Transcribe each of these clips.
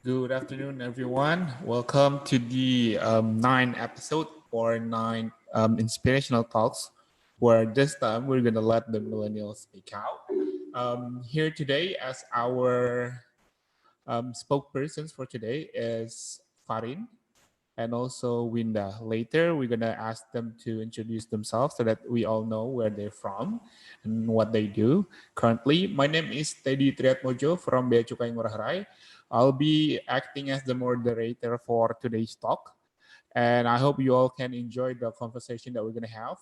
Good afternoon, everyone. Welcome to the 9 episode or 9 inspirational talks, where this time we're gonna let the millennials speak out. Here today as our spokespersons for today is Farin and also Winda. Later, we're gonna ask them to introduce themselves so that we all know where they're from and what they do. Currently, my name is Teddy Triatmojo from Bea Cukai Ngurah Rai. I'll be acting as the moderator for today's talk, and I hope you all can enjoy the conversation that we're gonna have.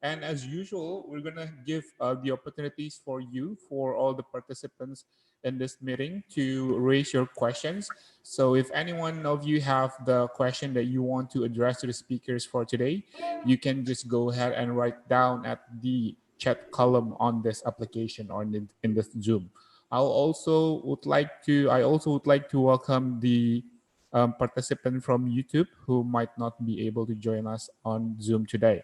And as usual, we're gonna give the opportunities for you, for all the participants in this meeting, to raise your questions. So if any one of you have the question that you want to address to the speakers for today, you can just go ahead and write down at the chat column on this application or in this Zoom. I also would like to welcome the participant from YouTube who might not be able to join us on Zoom today.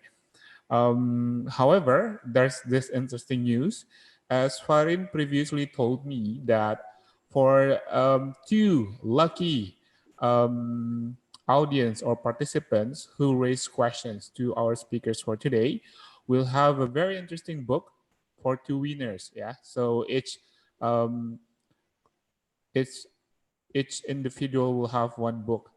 However, there's this interesting news. As Farin previously told me that for two lucky um, audience or participants who raise questions to our speakers for today, we'll have a very interesting book for two winners. Yeah, so um, each each individual will have one book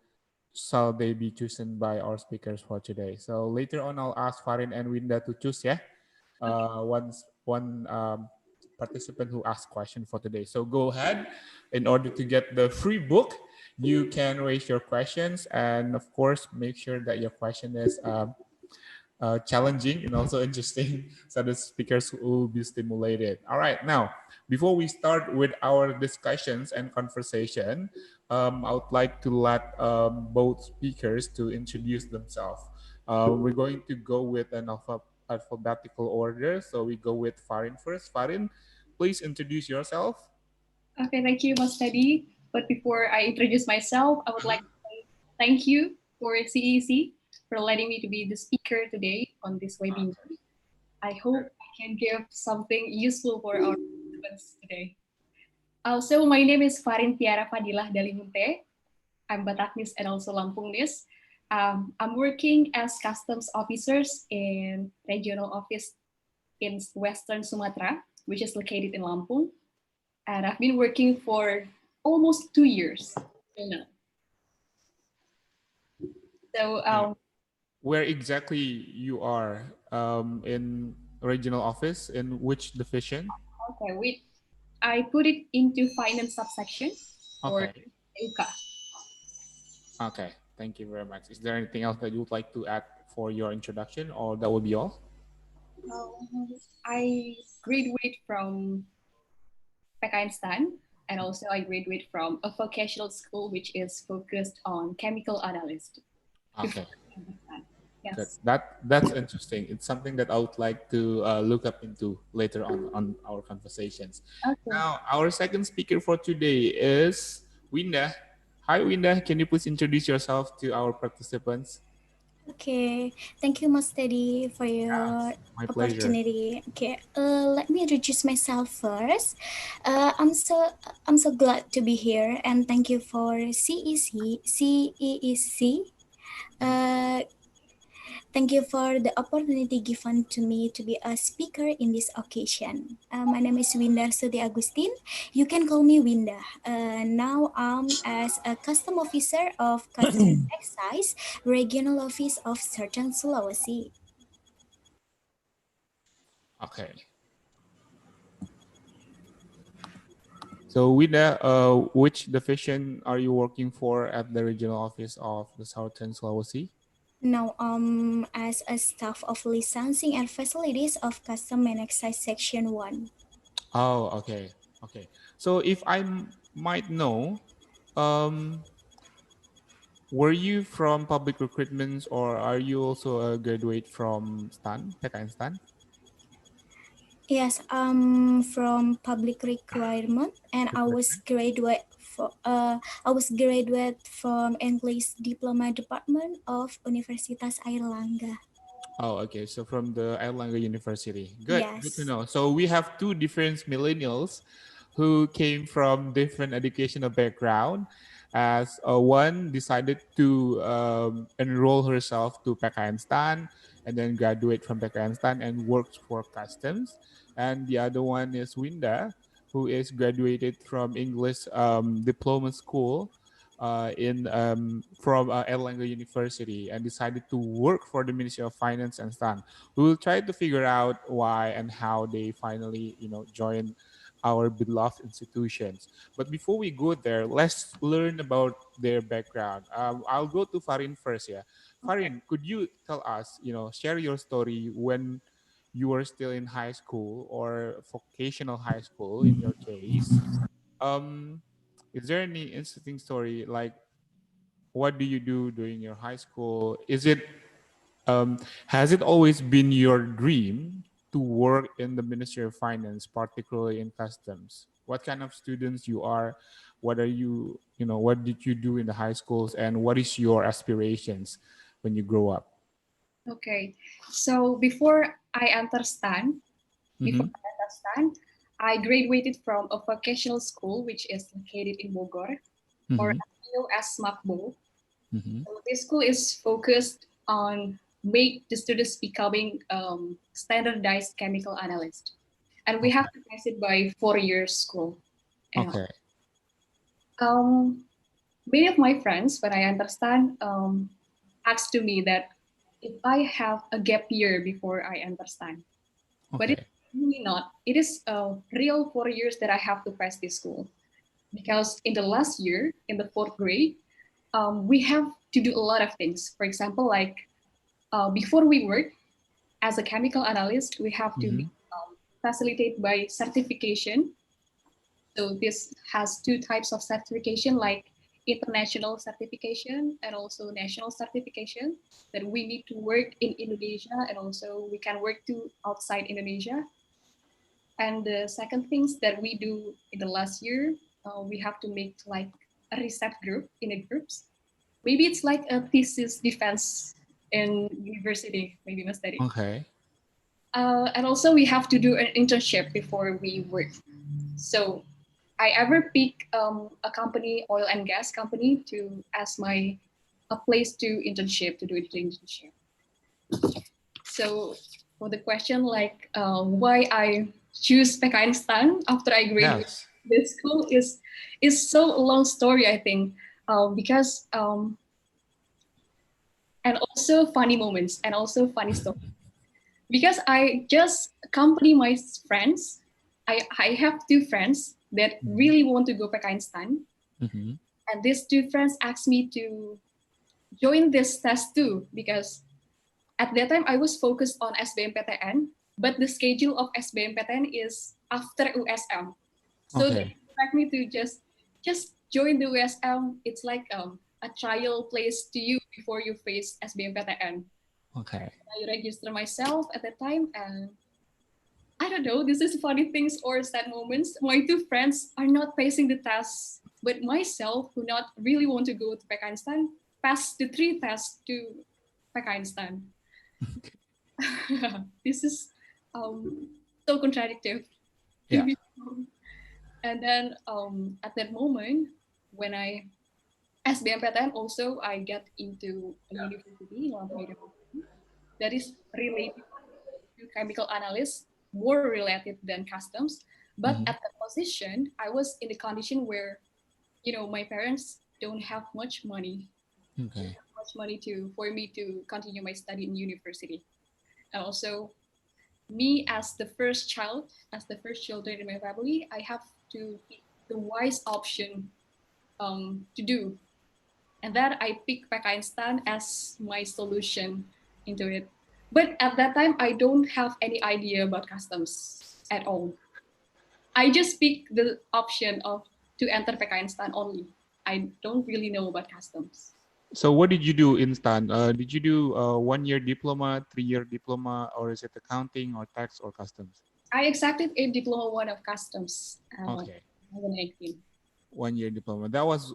shall they be chosen by our speakers for today. So later on, I'll ask Farin and Winda to choose, yeah, one participant who asked question for today. So go ahead. In order to get the free book, you can raise your questions, and of course, make sure that your question is challenging and also interesting so the speakers will be stimulated. All right, now, before we start with our discussions and conversation, I would like to let both speakers to introduce themselves. We're going to go with an alphabetical order. So we go with Farin first. Farin, please introduce yourself. Okay, thank you, Mas Teddy. But before I introduce myself, I would like to say thank you for CEC for letting me to be the speaker today on this webinar. I hope I can give something useful for our participants today. Also, my name is Farin Tiara Fadilah Dalimunte. I'm Bataknis and also Lampungnis. I'm working as customs officers in regional office in Western Sumatra, which is located in Lampung. And I've been working for almost 2 years till now. So Where exactly you are in regional office, in which division? okay, I put it into finance subsection or Okay. UKA. Okay, thank you very much. Is there anything else that you would like to add for your introduction, or that will be all? I graduate from PKN and also I graduate from a vocational school which is focused on chemical analyst. Okay, good. Yes. That's interesting. It's something that I would like to look up into later on our conversations. Okay. Now, our second speaker for today is Winda. Hi, Winda. Can you please introduce yourself to our participants? Okay, thank you, Mas Teddy, for your My pleasure. opportunity. Okay, let me introduce myself first. I'm so glad to be here, and thank you for CEC. Uh, Thank you for the opportunity given to me to be a speaker in this occasion. My name is Winda Sudi Agustin. You can call me Winda. Now I'm as a custom officer of Customs Excise, Regional Office of Southern Sulawesi. Okay. So, Winda, which division are you working for at the regional office of the Southern Sulawesi? Now as a staff of licensing and facilities of Custom and Excise Section 1. Oh, okay. Okay. So if might know, um, were you from public recruitment or are you also a graduate from STAN, PKN STAN? Yes, from public requirement, and I was graduate from English Diploma Department of Universitas Airlangga. Oh, okay. So from the Airlangga University. Good to Yes. know. So we have two different millennials who came from different educational background. as one decided to enroll herself to Pakistan and then graduate from Pakistan and works for customs. And the other one is Winda, who is graduated from English diploma school in from Erlanger University and decided to work for the Ministry of Finance and Stan. We will try to figure out why and how they finally, join our beloved institutions. But before we go there, let's learn about their background. I'll go to Farin first. Yeah, Okay. Farin, could you tell us, share your story when you were still in high school or vocational high school in your case? Um, is there any interesting story like what do you do during your high school? Um, has it always been your dream to work in the Ministry of Finance, particularly in customs? What kind of students you are? What are you? What did you do in the high schools, and what is your aspirations when you grow up? Okay. So before Mm-hmm. I understand, I graduated from a vocational school which is located in Bogor, or Mm-hmm. as known as SMACBO. Mm-hmm. So this school is focused on make the students becoming standardized chemical analyst, and we have Okay. to pass it by 4 years school. And Okay. um, many of my friends, when I understand, asked to me that if I have a gap year before I understand, but it's Okay. really not. It is a real 4 years that I have to pass this school because in the last year, in the fourth grade, we have to do a lot of things. For example, like before we work as a chemical analyst, we have to be Mm-hmm. facilitated by certification. So this has two types of certification, like international certification and also national certification. That we need to work in Indonesia and also we can work to outside Indonesia. And the second things that we do in the last year, we have to make like a research group in a groups. Maybe it's like a thesis defense in university, maybe my study. Okay. And also we have to do an internship before we work. So I ever pick a company, oil and gas company, to as my a place to internship to do the internship. So for the question like why I choose Pakistan after I graduated Yes. this school is so a long story I think because and also funny moments and also funny stories because I just accompany my friends. I have two friends that Mm-hmm. really want to go Pakistan, Mm-hmm. and these two friends asked me to join this test too because at that time I was focused on SBMPTN, but the schedule of SBMPTN is after USM, so they Okay. expect me to just join the USM. It's like a trial place to you before you face SBMPTN. Okay. I register myself at that time and I don't know, this is funny things or sad moments. My two friends are not facing the test, but myself, who not really want to go to Pakistan, passed the three tests to Pakistan. This is um, so contradictory to Yeah. be. And then at that moment, when I SBMPTN also I get into a university, one university that is related to chemical analyst, more related than customs. But Mm-hmm. at that position, I was in the condition where, my parents don't have much money, Okay. much money to for me to continue my study in university. And also, me as the first child, as the first children in my family, I have to pick the wise option to do, and that I picked Pakistan as my solution into it. But at that time, I don't have any idea about customs at all. I just picked the option of to enter Pakistan only. I don't really know about customs. So what did you do in Stan? Did you do 1 year diploma, 3 year diploma, or is it accounting or tax or customs? I accepted a diploma one of customs when Okay, 2018. 1 year diploma. That was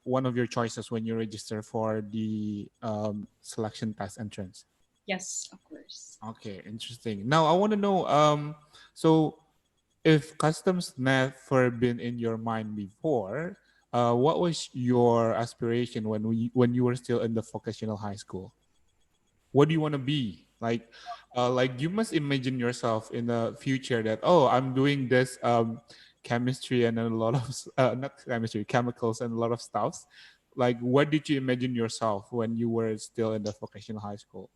one of your choices when you register for the selection test entrance. Yes, of course. Okay, interesting. Now I want to know. So if customs never been in your mind before, what was your aspiration when you were still in the vocational high school? What do you want to be like you must imagine yourself in the future that, oh, I'm doing this chemistry and a lot of not chemistry, chemicals and a lot of stuffs. Like, what did you imagine yourself when you were still in the vocational high school?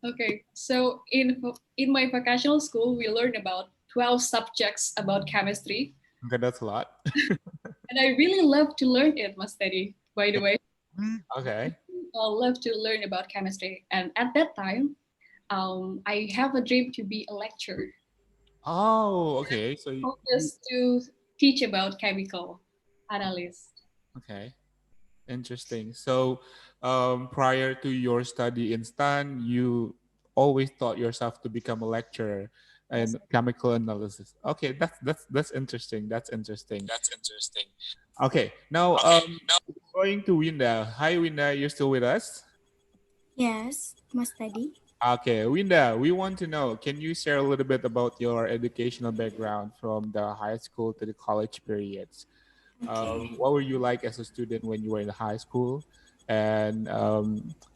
Okay, so in my vocational school, we learned about 12 subjects about chemistry, Okay, that's a lot. and I really love to learn it, Mas Teddy. By the way, Okay. I love to learn about chemistry, and at that time, I have a dream to be a lecturer, Oh, okay, so you focused to teach about chemical analyst. okay. Interesting. So, prior to your study in Stan, you always thought yourself to become a lecturer Yes. in chemical analysis. Okay, that's interesting. That's interesting. That's interesting. Okay, now Okay, now going to Winda. Hi, Winda. You're still with us? Yes, Mas Tadi. Okay, Winda. We want to know. Can you share a little bit about your educational background from the high school to the college periods? Okay. What were you like as a student when you were in high school, and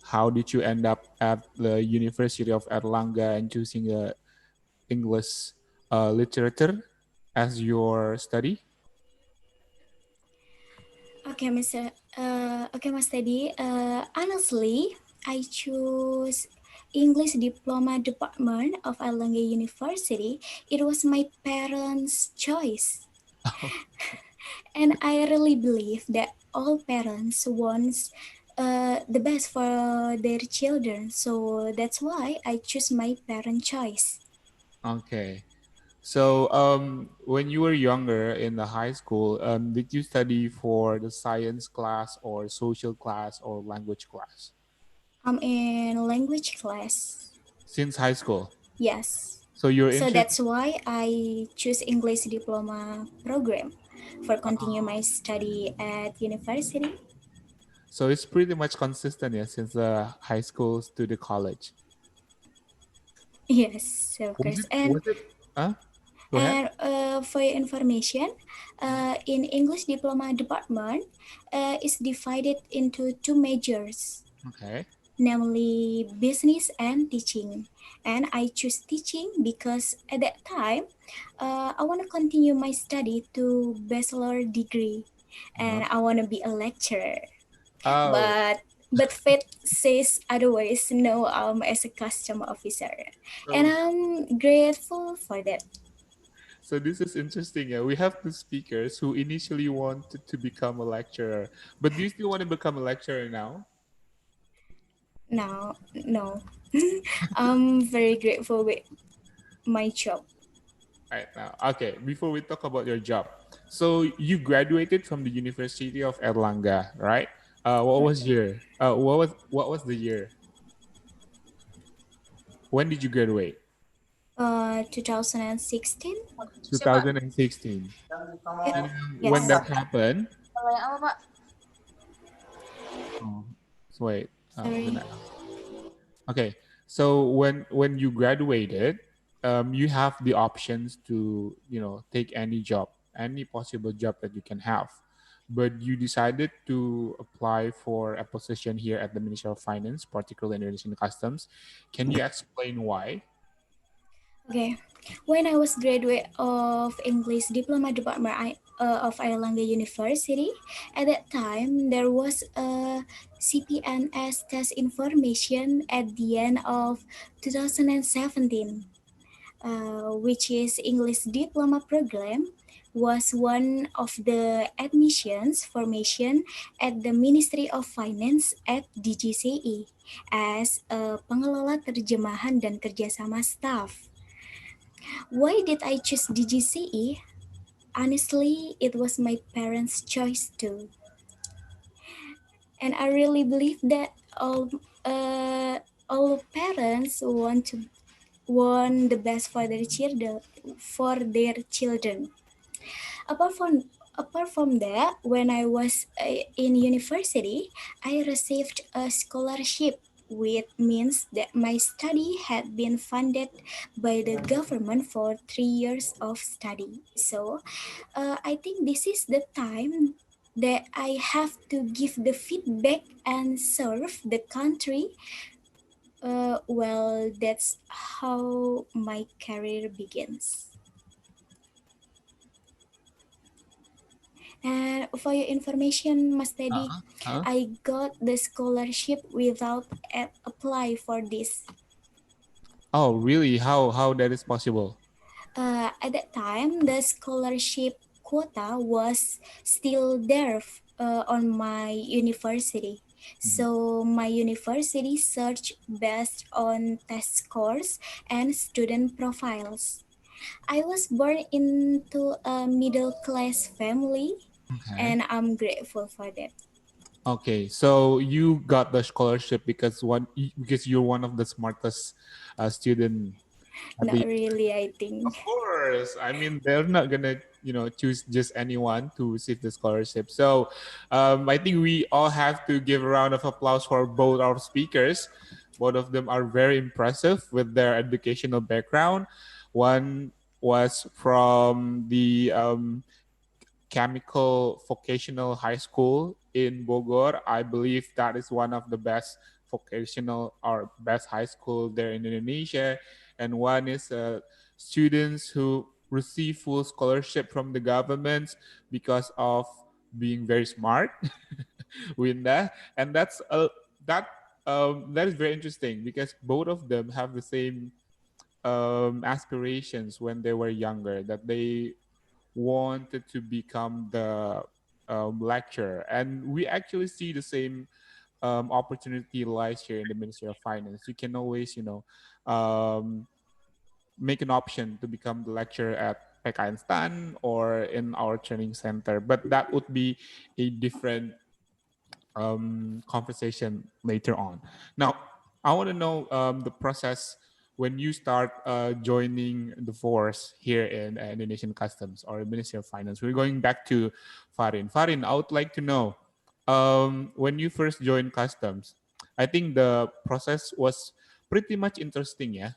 how did you end up at the University of Erlangga and choosing English literature as your study? Okay, Mas Teddy. Honestly, I choose English Diploma Department of Erlangen University. It was my parents' choice, and I really believe that all parents want the best for their children. So that's why I choose my parent choice. Okay. So, when you were younger in the high school, did you study for the science class or social class or language class I'm in language class. since high school? Yes. So you're So interested. that's why I choose English diploma program for continue my study at university. So it's pretty much consistent, yeah, since the high school to the college. Yes, of Was course. it? Was it? Huh? Go ahead. And for your information, in English diploma department is divided into two majors, Okay. namely business and teaching. And I choose teaching because at that time, I want to continue my study to bachelor degree, Uh-huh. and I want to be a lecturer. Oh, But fate says otherwise. No, as a customer officer, and so I'm grateful for that. so this is interesting. Yeah, we have two speakers who initially wanted to become a lecturer, but do you still want to become a lecturer now? Now, no, I'm very grateful with my job. Right now, okay. Before we talk about your job, so you graduated from the University of Erlangga, right? What was year? What was the year? When did you graduate? 2016. Siapa? 2016. Eh, And when yes. that happened, Kalau yang apa, Pak? oh, so wait, I'm Sorry. gonna okay. So when you graduated, you have the options to take any job, any possible job that you can have, but you decided to apply for a position here at the Ministry of Finance, particularly in Indonesian Customs. Can you explain why? Okay. When I was graduate of English diploma department of Airlangga University, at that time there was a CPNS test information at the end of 2017, which is English diploma program, was one of the admissions formation at the Ministry of Finance at DGCE as a pengelola terjemahan dan kerjasama staff. Why did I choose DGCE? Honestly, it was my parents' choice too, and I really believe that uh, all parents want the best for their children. For their children. Apart from apart from that, when I was in university, I received a scholarship, which means that my study had been funded by the government for 3 years of study. So I think this is the time. that I have to give the feedback and serve the country. Well, that's how my career begins. And for your information, Mas Teddy, Huh? I got the scholarship without apply for this. Oh, really? How that is possible? At that time, the scholarship quota was still there on my university. Mhm. So my university searched based on test scores and student profiles. I was born into a middle class family, Okay. and I'm grateful for that. Okay, so you got the scholarship because you're one of the smartest student at Not the. really, I Of think. course. I mean, they're not gonna, choose just anyone to receive the scholarship. So, I think we all have to give a round of applause for both our speakers. Both of them are very impressive with their educational background. One was from the Chemical Vocational High School in Bogor. I believe that is one of the best vocational or best high school there in Indonesia. And one is students who receive full scholarship from the government because of being very smart. Winda, and that that is very interesting because both of them have the same aspirations when they were younger, that they wanted to become the lecturer, and we actually see the same opportunity lies here in the Ministry of Finance. You can always, um, make an option to become the lecturer at PKN or in our training center, but that would be a different conversation later on. Now, I want to know the process when you start joining the force here in Indonesian Customs or Ministry of Finance. We're going back to Farin. Farin, I would like to know when you first joined Customs. I think the process was pretty much interesting, yeah.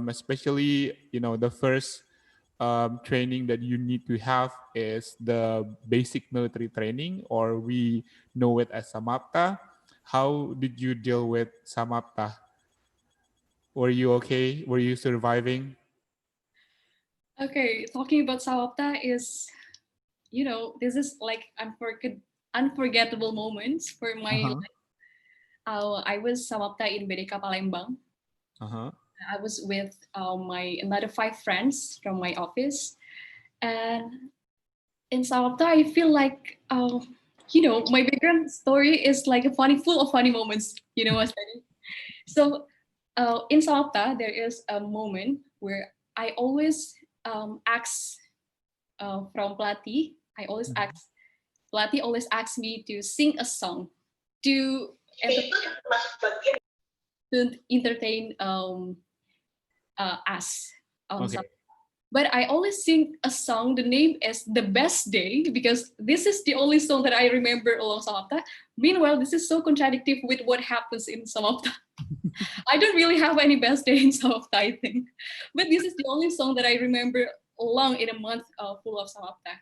Especially, the first training that you need to have is the basic military training, or we know it as Samapta. How did you deal with Samapta? Were you okay? Were you surviving? Okay, talking about Sawapta is, this is like unforgettable moments for my Uh-huh. life. I was Sawapta in BDK Palembang. Uh-huh. I was with my another five friends from my office, and in Sawapta, I feel like, my background story is like a full of funny moments. You know what I mean? So, in Sawapta, there is a moment where I always ask from Plati. I always ask Plati always asks me to sing a song to entertain us on Okay. Sawapta. But I always sing a song. The name is "The Best Day" because this is the only song that I remember along Samapta. Meanwhile, this is so contradictory with what happens in Samapta. I don't really have any best day in Samapta, I think. But this is the only song that I remember along in a month full of Samapta.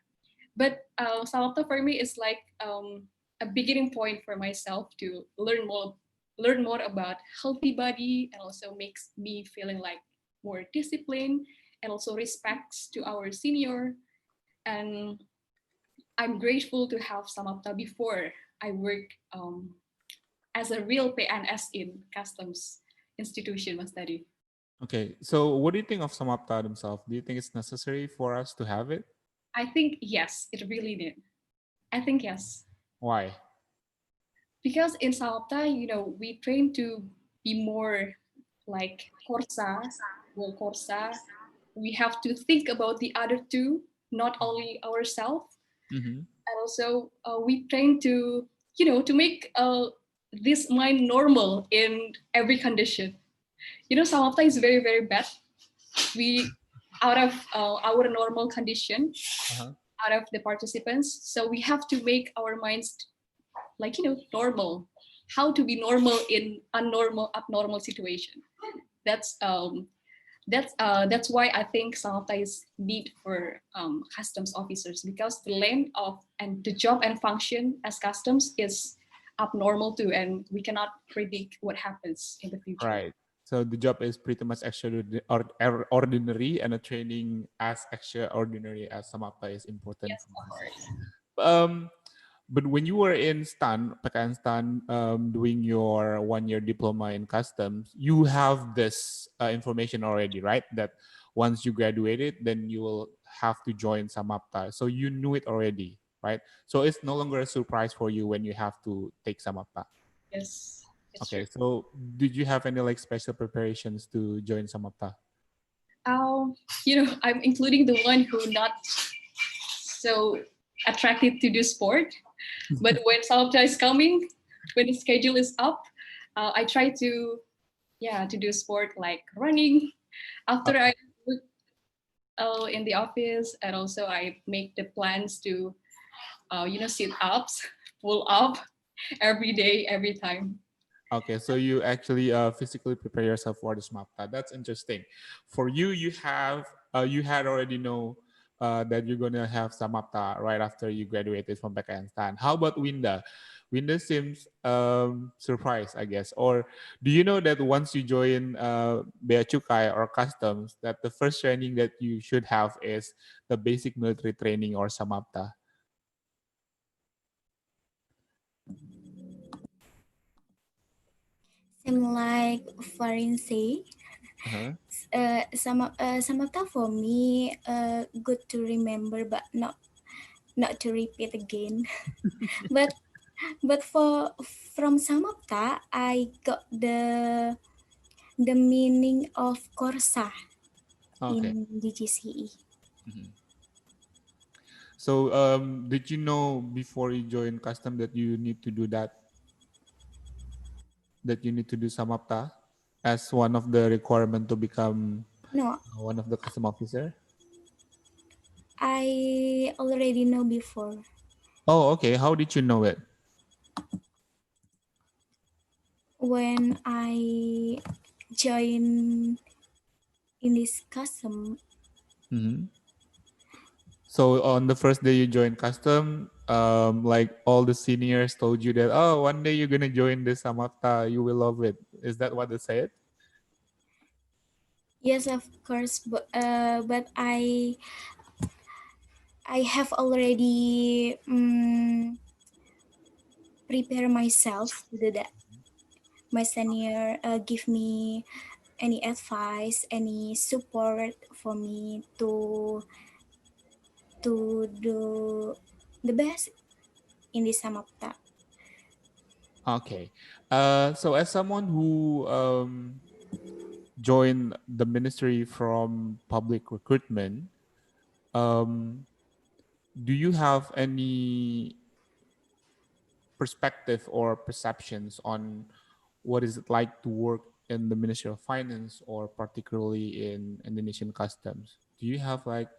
But Samapta for me is like a beginning point for myself to learn more about healthy body, and also makes me feeling like more discipline, and also respects to our senior. And I'm grateful to have Samapta before I work as a real PNS in customs institution, Mas Tadi. Okay. So what do you think of Samapta themselves? Do you think it's necessary for us to have it? I think yes, it really did. I think yes. Why? Because in Samapta, we train to be more like Korsa, well, Korsa. We have to think about the other two, not only ourselves. Mm-hmm. And also, we train to, to make this mind normal in every condition. Samapta is very, very bad. We, out of our normal condition, Uh-huh. out of the participants, so we have to make our minds like, normal, how to be normal in abnormal situation. That's That's why I think Samapta is need for customs officers, because the length of and the job and function as customs is abnormal too, and we cannot predict what happens in the future. Right. So the job is pretty much ordinary, and a training as extraordinary as Samapta is important Yes, for of us. course. Um, but when you were in STAN, PKN STAN, doing your 1 year diploma in customs, you have this information already, right? That once you graduated, then you will have to join Samapta. So you knew it already, right? So it's no longer a surprise for you when you have to take Samapta. Yes, it's true. Okay, so did you have any like special preparations to join Samapta? Um, I'm including the one who not so attracted to do sport, but when Samapta is coming, when the schedule is up, I try to to do sport like running after I Okay. work in the office, and also I make the plans to sit ups, pull up every day, every time. Okay, so you actually physically prepare yourself for this MAPTA. That's interesting. For you, you had already know that you're gonna have some MAPTA right after you graduated from Pakistan. How about Winda? Winda seems surprised, I guess. Or do you know that once you join Bea Cukai or customs, that the first training that you should have is the basic military training or samapta? Same like Farinse. Uh-huh. Samapta for me, good to remember, but not to repeat again. but for from Samapta, I got the meaning of Korsa Okay. in DGCE. Mhm. So, did you know before you join custom that you need to do that you need to do samapta as one of the requirement to become No, one of the custom officer? I already know before Oh, okay. How did you know it? when I joined in this custom. Hmm. So on the first day you joined custom, like all the seniors told you that, oh, one day you're gonna join this samapta, you will love it. Is that what they said? Yes, of course, but I have already prepare myself to do that. My senior give me any advice, any support for me to do the best in this samapta. Okay. So as someone who joined the ministry from public recruitment, um, do you have any perspective or perceptions on what is it like to work in the Ministry of Finance or particularly in Indonesian customs? Do you have like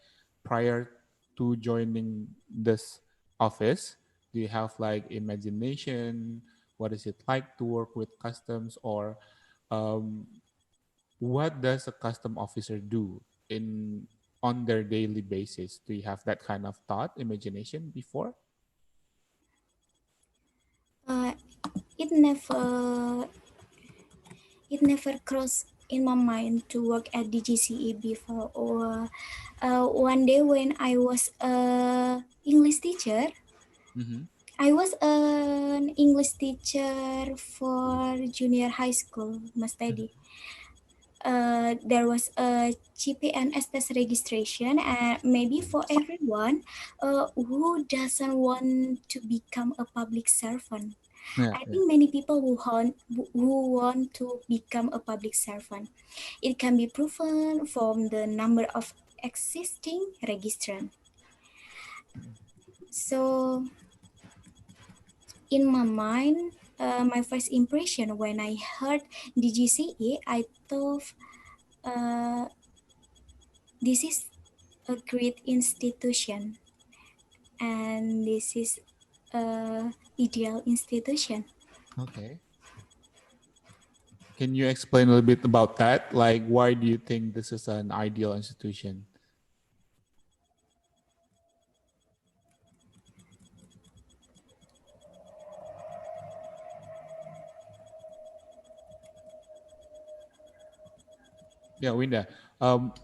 prior to joining this office, do you have like imagination? What is it like to work with customs, or um, what does a custom officer do in on their daily basis? Do you have that kind of thought, imagination before? Uh, it never it never crossed in my mind to work at DGCE before. Or one day when I was a English teacher, Mm-hmm. I was an English teacher for junior high school, Mas Teddy. There was a GPNS test registration, and maybe for everyone who doesn't want to become a public servant. Yeah, I yeah. think many people who want to become a public servant. It can be proven from the number of existing registrants. So in my mind, my first impression when I heard DGCE, I thought uh, this is a great institution and this is a ideal institution. Okay. Can you explain a little bit about that? Like, why do you think this is an ideal institution? Yeah, Winda.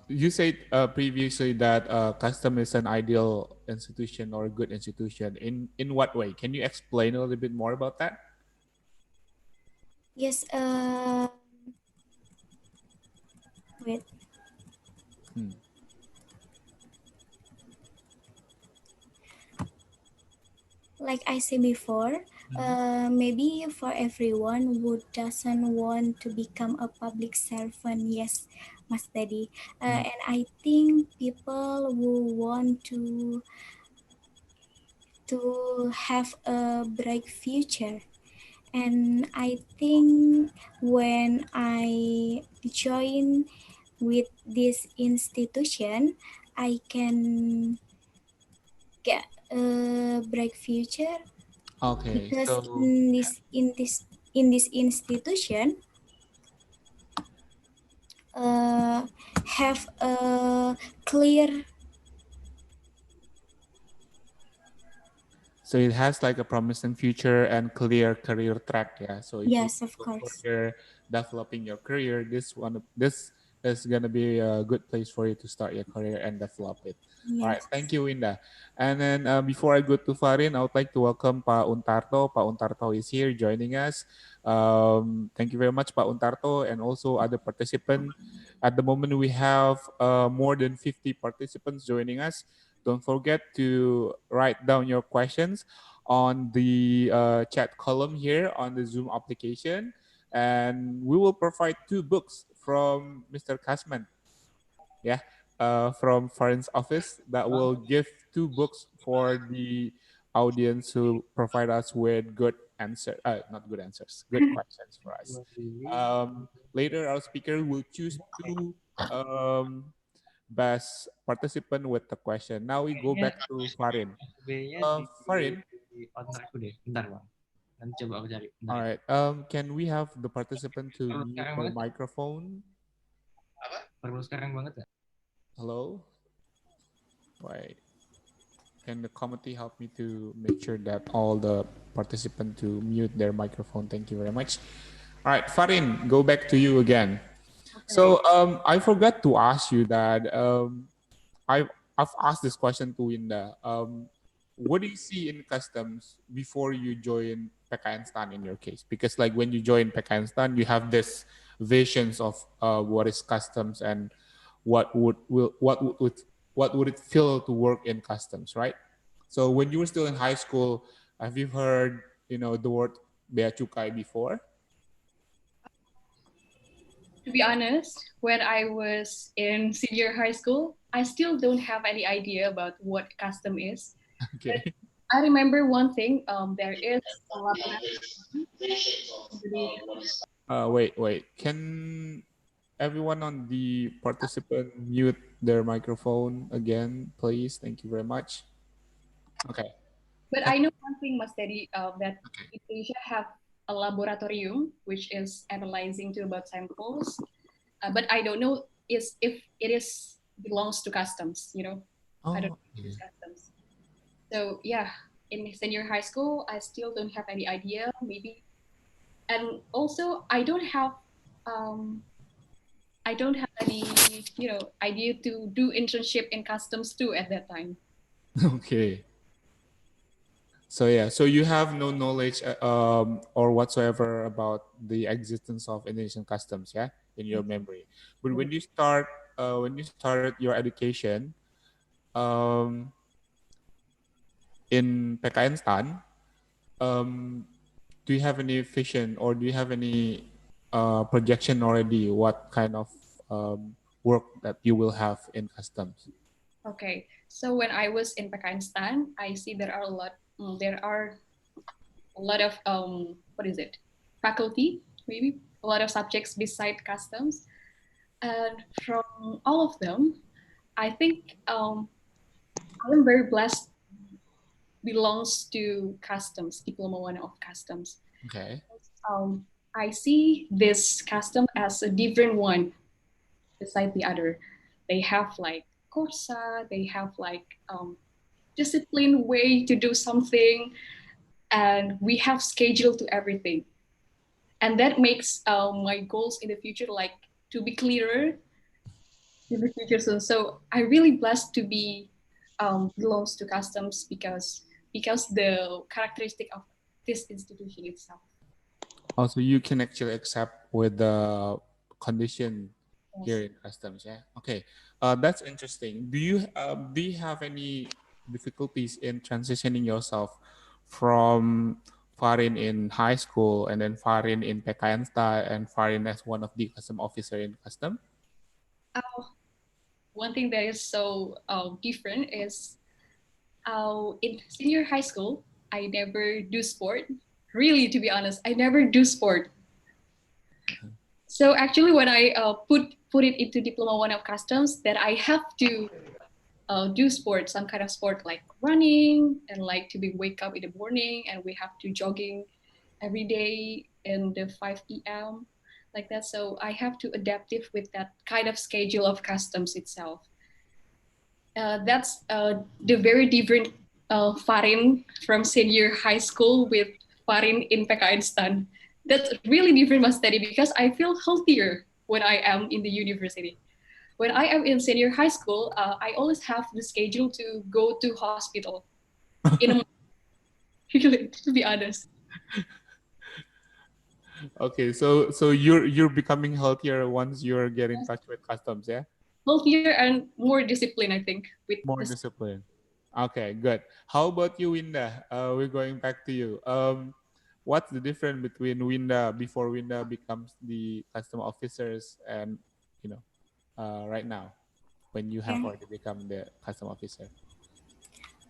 You said previously that custom is an ideal institution or a good institution. In what way? Can you explain a little bit more about that? Yes, wait. Hmm. Like I said before, maybe for everyone who doesn't want to become a public servant, yes, Mas Daddy. Hmm. And I think people who want to have a bright future. And I think when I join with this institution, I can get a bright future Okay, because so in this institution have a clear. so it has like a promising future and clear career track. Yeah. So if you Yes, of go course. further developing your career, this is gonna be a good place for you to start your career and develop it. All right. Yes. Thank you, Winda. And then before I go to Farin, I would like to welcome Pa Untarto. Pa Untarto is here joining us. Thank you very much, Pa Untarto, and also other participants. At the moment, we have more than 50 participants joining us. Don't forget to write down your questions on the chat column here on the Zoom application. And we will provide two books from Mr. Kasman, yeah, from Foreign's office that will give two books for the audience who provide us with good answer, not good answers, good questions for us. Later, our speaker will choose two best participant with the question. Now we go back to Farin. B-nya Farin, di otakku deh. Bentar, Bang. Nanti coba aku cari. Bentar all ya. right. Can we have the participant to Perlu mute sekarang their banget nggak? microphone? Perlu sekarang banget nggak? Hello. Wait. Can the committee help me to make sure that all the participants to mute their microphone? Thank you very much. All right, Farin, go back to you again. So I forgot to ask you that I've asked this question to Winda. What do you see in customs before you join PKN Stan in your case? Because like when you join PKN Stan, you have this visions of what is customs and what would will what would it feel to work in customs, right? So when you were still in high school, have you heard the word bea cukai before? To be honest, when I was in senior high school, I still don't have any idea about what custom is. But Okay. I remember one thing. There is a laboratory in Indonesia. Wait. Can everyone on the participant mute their microphone again, please? Thank you very much. Okay. But I know one thing, Mas Teddy, that Indonesia have a laboratorium which is analyzing to about samples. But I don't know is if it is belongs to customs. I don't Oh, know if yeah. it's customs. So yeah, in senior high school, I still don't have any idea. Maybe, and also um, I don't have any idea to do internship in customs too at that time. Okay. So yeah, so you have no knowledge or whatsoever about the existence of Indonesian customs, yeah, in your memory. But when you started your education um, in PKN Stan, um, do you have any vision or do you have any projection already what kind of work that you will have in customs? Okay, so when I was in Pakistan, I see there are a lot of what is it, faculty, maybe a lot of subjects beside customs, and from all of them, I think I am very blessed belongs to customs, diploma one of customs. Okay. Um, I see this custom as a different one beside the other. They have like Corsa, they have like disciplined way to do something, and we have schedule to everything. And that makes my goals in the future like to be clearer in the future soon. So I really blessed to be belongs to customs because the characteristic of this institution itself. Also, you can actually accept with the condition here Yes. in customs. Yeah. Okay. That's interesting. Do you have any difficulties in transitioning yourself from foreign in high school and then foreign in PKN and foreign as one of the custom officer in custom? One thing that is so different is in senior high school, I never do sport. Really, to be honest, I never do sport. So actually, when I put it into Diploma One of Customs, that I have to do sport, some kind of sport like running, and like to be wake up in the morning, and we have to jogging every day in the 5 p.m. like that. So I have to adaptive with that kind of schedule of customs itself. That's the very different Farin from senior high school with Farin in Pakistan. That's really different, Mas Teddy, because I feel healthier when I am in the university. When I am in senior high school, I always have the schedule to go to hospital in a really, to be honest, Okay, so you're becoming healthier once you're getting in touch with customs, yeah? healthier and more disciplined, I think, with More this. discipline. Okay, good. How about you, Winda? We're going back to you. What's the difference between Winda before Winda becomes the custom officers and you know right now when you have Yeah. already become the custom officer?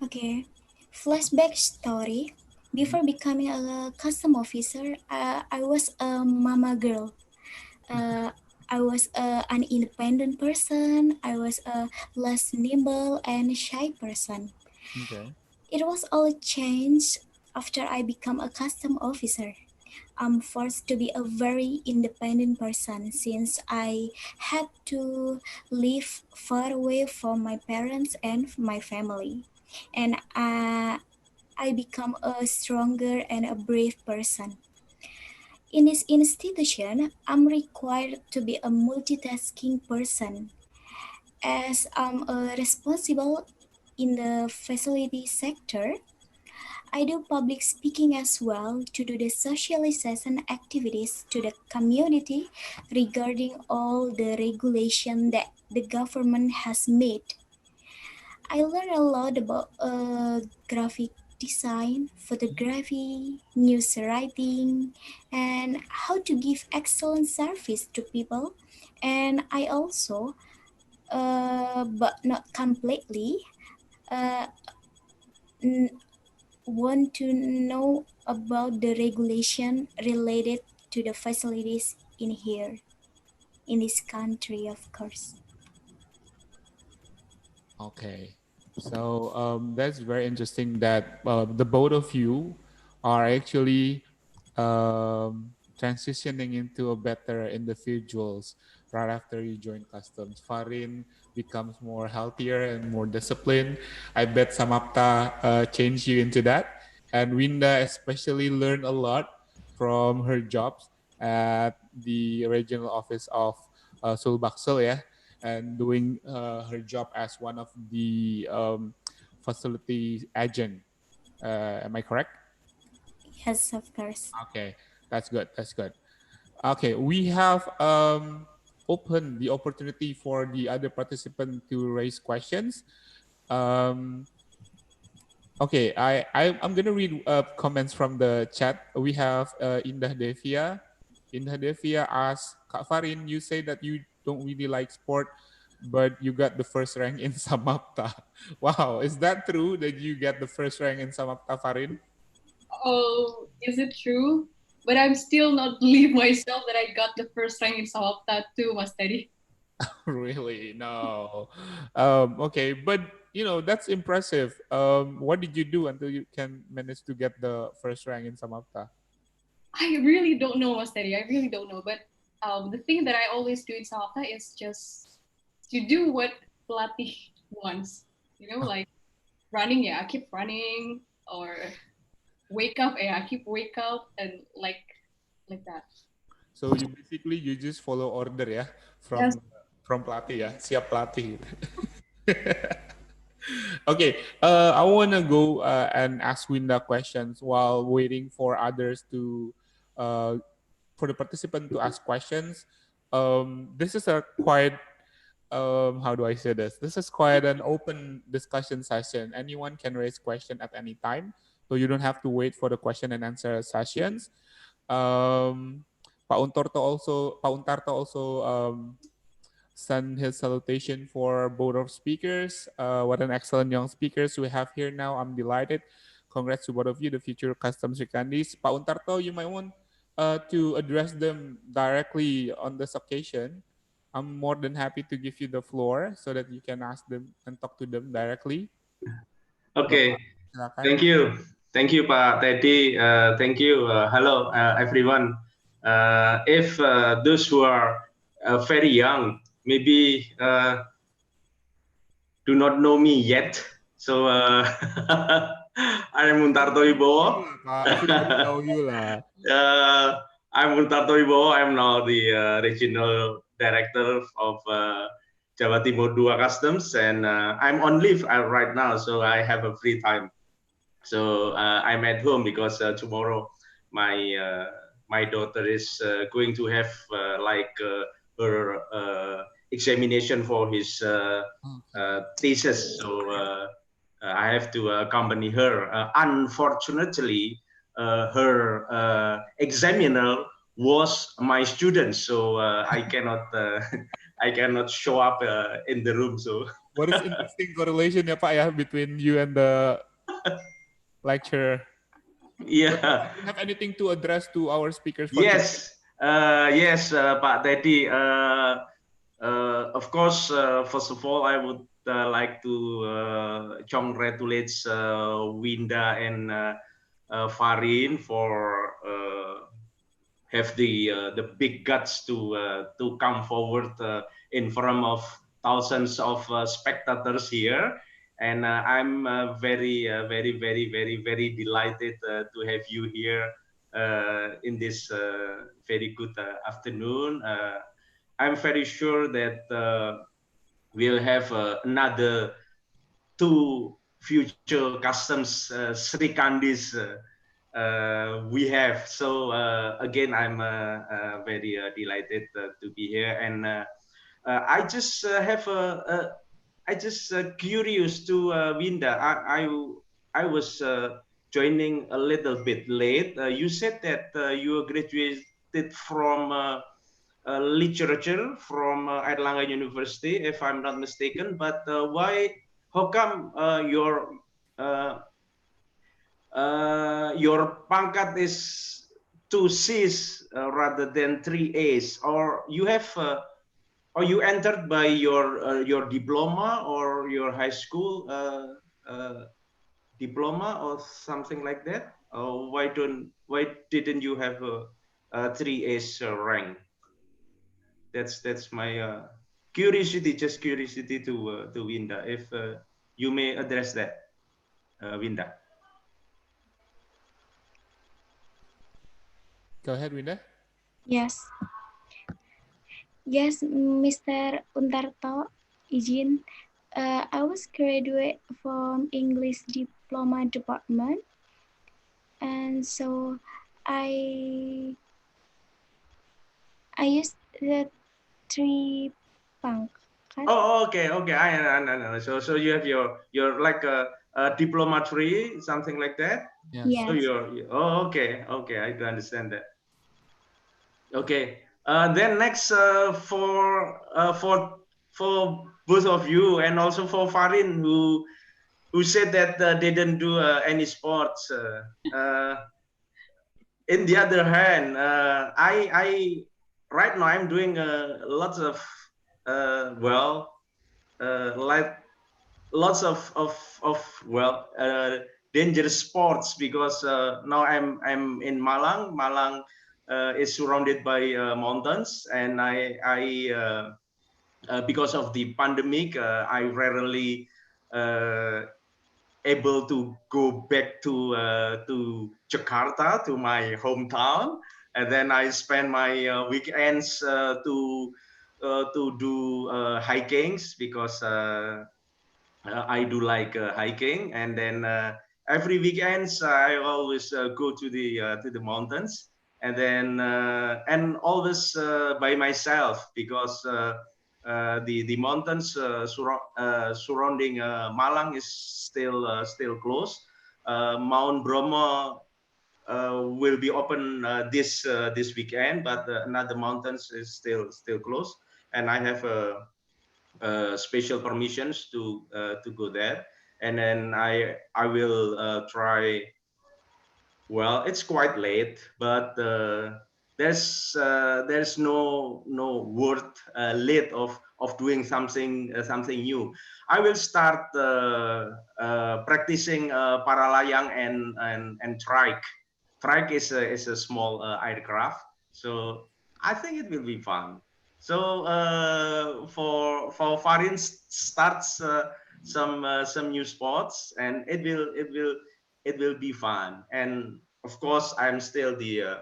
Okay. Flashback story. Mhm. Before becoming a custom officer, I was a mama girl. Uh, I was an independent person. I was a less nimble and shy person. Okay. It was all changed after I become a custom officer. I'm forced to be a very independent person since I had to live far away from my parents and my family. And I become a stronger and a brave person. In this institution, I'm required to be a multitasking person as I'm responsible in the facility sector. I do public speaking as well to do the socialization activities to the community regarding all the regulation that the government has made. I learned a lot about graphic design, photography, news writing, and how to give excellent service to people. And I also, but not completely, uh, n- want to know about the regulation related to the facilities in here, in this country, of course. Okay. So that's very interesting that the both of you are actually transitioning into a better individuals right after you join customs. Farin becomes more healthier and more disciplined. I bet Samapta changed you into that. And Winda especially learned a lot from her jobs at the regional office of Sulbaksel, yeah, and doing her job as one of the facility agent. Am I correct? Yes, of course. Okay, that's good. That's good. Okay, we have opened the opportunity for the other participant to raise questions. Um, okay, I'm gonna read comments from the chat. We have Indah Devia. Indah Devia asks, Kak Farin, you say that you don't really like sport, but you got the first rank in Samapta. Wow, is that true that you get the first rank in Samapta, Farin? Oh, is it true? But I'm still not believe myself that I got the first rank in Sawapta too, Mas Teddy. Really? No. Okay, but that's impressive. What did you do until you can manage to get the first rank in Samapta? I really don't know, Mas Teddy. I really don't know. But the thing that I always do in Salka is just to do what pelatih wants. You know, like running. Yeah, I keep running, or wake up. Yeah, I keep wake up, and like that. So you just follow order ya Yes. from pelatih ya, siap pelatih. Okay, I wanna go and ask Winda questions while waiting for others to, for the participant to ask questions. This is a quite, how do I say this? This is quite an open discussion session. Anyone can raise question at any time, so you don't have to wait for the question and answer sessions. Um, Pak Untarto also send his salutation for both of speakers. What an excellent young speakers we have here now. I'm delighted. Congrats to both of you, the future customs candidates. Pak Untarto, you might want to address them directly on this occasion. I'm more than happy to give you the floor so that you can ask them and talk to them directly. Okay, Bapak, silakan. thank you. Thank you, Pak Teddy. Thank you. Hello, everyone. If those who are very young, maybe do not know me yet, so I'm Muntarto Wibowo. Pak, everybody know you lah. I'm Muntarto Wibowo. I'm now the regional director of Jawa Timur 2 Customs, and I'm on leave right now, so I have a free time. So I'm at home because tomorrow my daughter is going to have her examination for his thesis. So I have to accompany her. Unfortunately, her examiner was my student, so I cannot I cannot show up in the room. So What is interesting correlation ya Pak ya between you and the lecturer? yeah. Do you have anything to address to our speakers for Yes, yes, Pak Teddy. Of course, first of all, I would like to congratulate Winda and Farin for have the big guts to come forward in front of thousands of spectators here. And I'm very delighted to have you here in this very good afternoon. I'm very sure that we'll have another two future customs Sri Kandis we have. So again, I'm very delighted to be here, and I just have I just curious to Winda. I was joining a little bit late. You said that you graduated from literature from Airlangga University, if I'm not mistaken. But why? How come your pangkat is two C's rather than three A's, or you have, or you entered by your diploma or your high school diploma or something like that? Or why didn't you have a three A's rank? That's my curiosity, just curiosity to Winda. If you may address that, Winda. Go ahead, Winda. Yes. Yes, Mr. Untarto, izin. I was graduate from English Diploma Department, and so I used the three pangkat. Oh, okay. I know. So you have your like a diploma tree, something like that. Yes. So okay. I do understand that. Okay. Then next for both of you, and also for Farin, who said that they didn't do any sports. In the other hand, I right now I'm doing lots of like lots of dangerous sports because now I'm in Malang. Malang is surrounded by mountains, and because of the pandemic, I rarely uh, able to go back to Jakarta, to my hometown, and then I spend my weekends to do hikings because I do like hiking, and then every weekends I always go to the mountains, and then and always by myself because the mountains surrounding Malang is still closed. Mount Bromo will be open this weekend, but another mountains is still closed, and I have a special permissions to go there, and then I will try. Well, it's quite late, but there's no worth late of doing something new. I will start practicing paralayang and trike. Trike is a small aircraft, so I think it will be fun. So for Farin starts some new sports, and it will be fun. And of course, I'm still the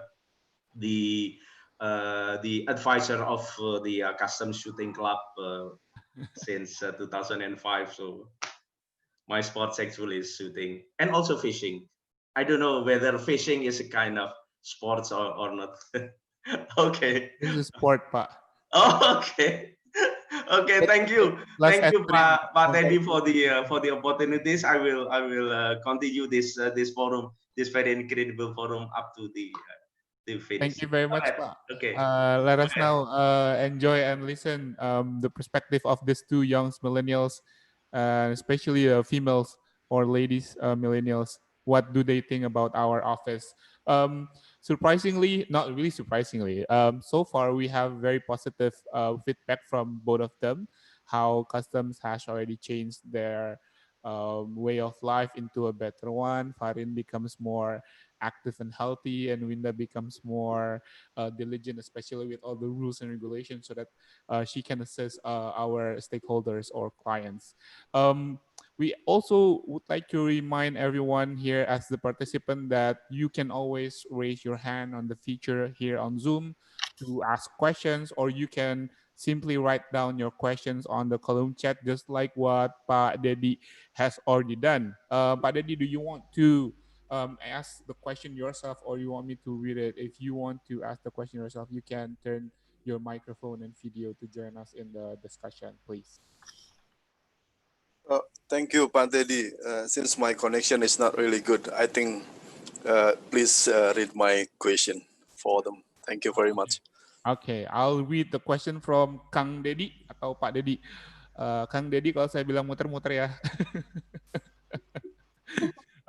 the advisor of the custom shooting club since 2005. So my sports actually is shooting and also fishing. I don't know whether fishing is a kind of sports or not. Okay. This is sport, Pak. Oh, okay. Okay, Let, let's thank ask you, Farin. Pak Teddy, for the opportunities. I will continue this forum, this very incredible forum up to the Thank finish. you very All much, right. Pak. Okay. Let Go us ahead. now enjoy and listen the perspective of these two young millennials, especially females or ladies millennials. What do they think about our office? Surprisingly, not really surprisingly, so far we have very positive feedback from both of them. How customs has already changed their way of life into a better one. Farin becomes more active and healthy, and Winda becomes more diligent, especially with all the rules and regulations, so that she can assist our stakeholders or clients. Um, we also would like to remind everyone here as the participant that you can always raise your hand on the feature here on Zoom to ask questions, or you can simply write down your questions on the column chat, just like what Pak Dedi has already done. Pak Dedi, do you want to ask the question yourself, or you want me to read it? If you want to ask the question yourself, you can turn your microphone and video to join us in the discussion, please. Thank you, Pantedi. Since my connection is not really good, I think please read my question for them. Thank you very much. Okay, I'll read the question from Kang Dedi atau Pak Dedi. Kang Dedi kalau saya bilang muter-muter ya.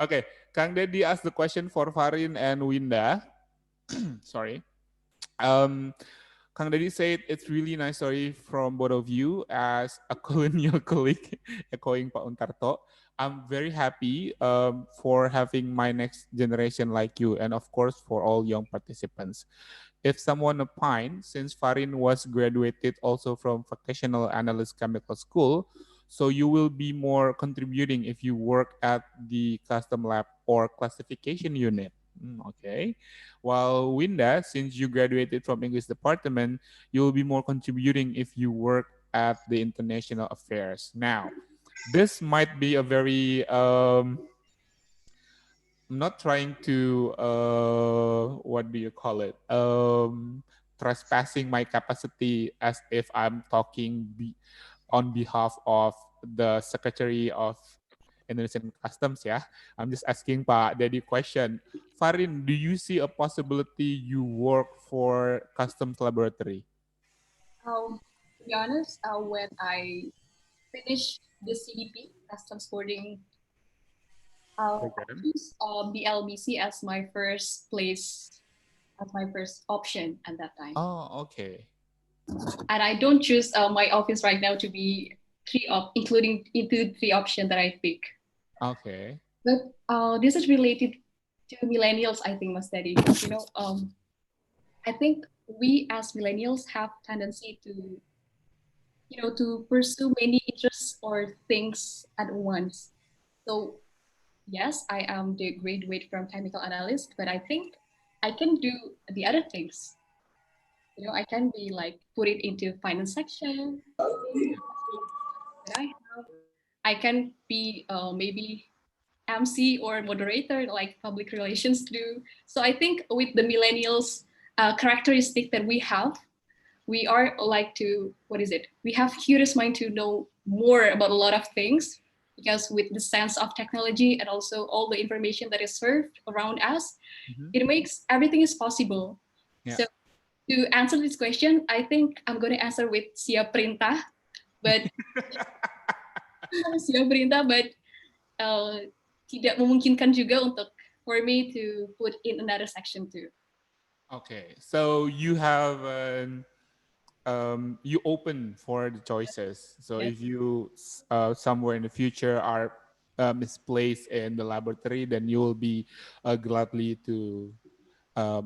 Okay, Kang Dedi asked the question for Farin and Winda. Sorry. Kang Dedi said it's really nice story from both of you as a colonial colleague, echoing Pak Untarto. I'm very happy for having my next generation like you, and of course for all young participants. If someone opine, since Farin was graduated also from vocational analyst chemical school, so you will be more contributing if you work at the custom lab or classification unit. Okay. While Winda, since you graduated from English department, you will be more contributing if you work at the international affairs. Now, this might be a very I'm not trying to what do you call it? Trespassing my capacity as if I'm talking on behalf of the Secretary of Indonesian Customs. Yeah, I'm just asking Pak Dedi question. Farin, do you see a possibility you work for Customs Laboratory? To be honest, when I finished the CDP, Customs Boarding, I Program. choose BLBC as my first place, as my first option at that time. Oh, okay. And I don't choose my office right now to be including into three options that I pick. Okay. But this is related to millennials, I think, Mas Teddy. Because, I think we as millennials have tendency to, to pursue many interests or things at once. So yes, I am the graduate from chemical analyst, but I think I can do the other things. I can be like put it into finance section that I have. I can be maybe MC or moderator like public relations do. So I think with the millennials characteristic that we have, we are like to, what is it? We have curious mind to know more about a lot of things because with the sense of technology and also all the information that is served around us, Mhm. it makes everything is possible. Yeah. So to answer this question, I think I'm going to answer with siap perintah, but siap perintah, but uh, tidak memungkinkan juga untuk for me to put in another section too. Okay, so you have you open for the choices. So Yes, if you somewhere in the future are misplaced in the laboratory, then you will be gladly to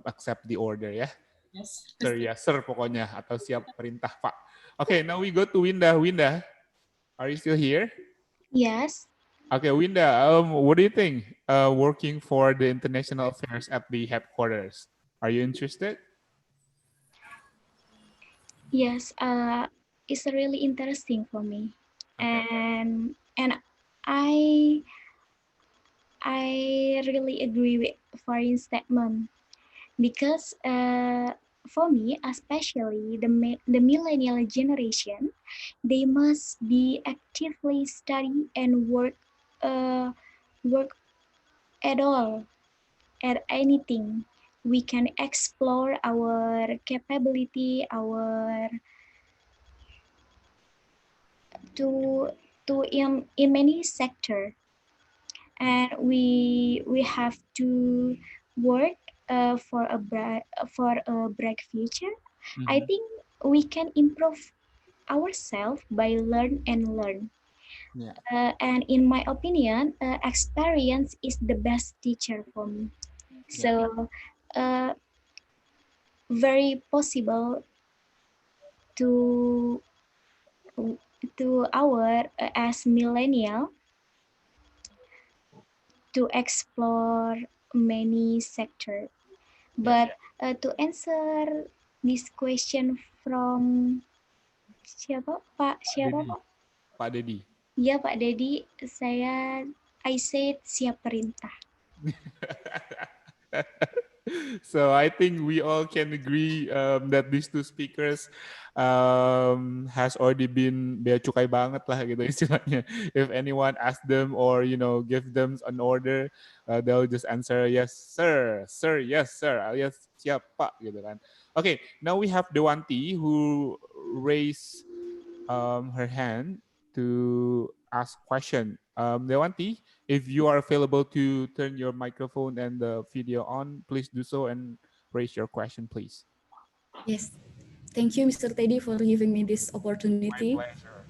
accept the order, ya. yes. Sir, ya, sir pokoknya atau siap perintah Pak. Okay, now we go to Winda. Winda, are you still here? Yes. Okay, Winda, what do you think? Working for the international affairs at the headquarters, are you interested? Yes. It's really interesting for me, Okay. and I I really agree with Farin's statement because for me, especially the millennial generation, they must be actively study and work at all at anything. We can explore our capability, our to in many sector, and we have to work for a bright future. I Mhm. think we can improve ourselves by learn and learn. Yeah. And in my opinion, experience is the best teacher for me. Yeah. So, uh, very possible to our as millennial to explore many sector. Yeah. But to answer this question from siapa Pak Pak siapa Dedi. Pak? Pak Dedi. Ya Pak Dedi, I said siap perintah. So I think we all can agree that these two speakers has already been bea cukai banget lah gitu istilahnya. If anyone ask them or give them an order, they'll just answer yes sir, sir, yes sir, yes siap pak gitu kan. Okay, now we have Dewanti who raised her hand to ask question. Dewanti, if you are available to turn your microphone and the video on, please do so and raise your question, please. Yes, thank you, Mr. Teddy, for giving me this My opportunity. pleasure.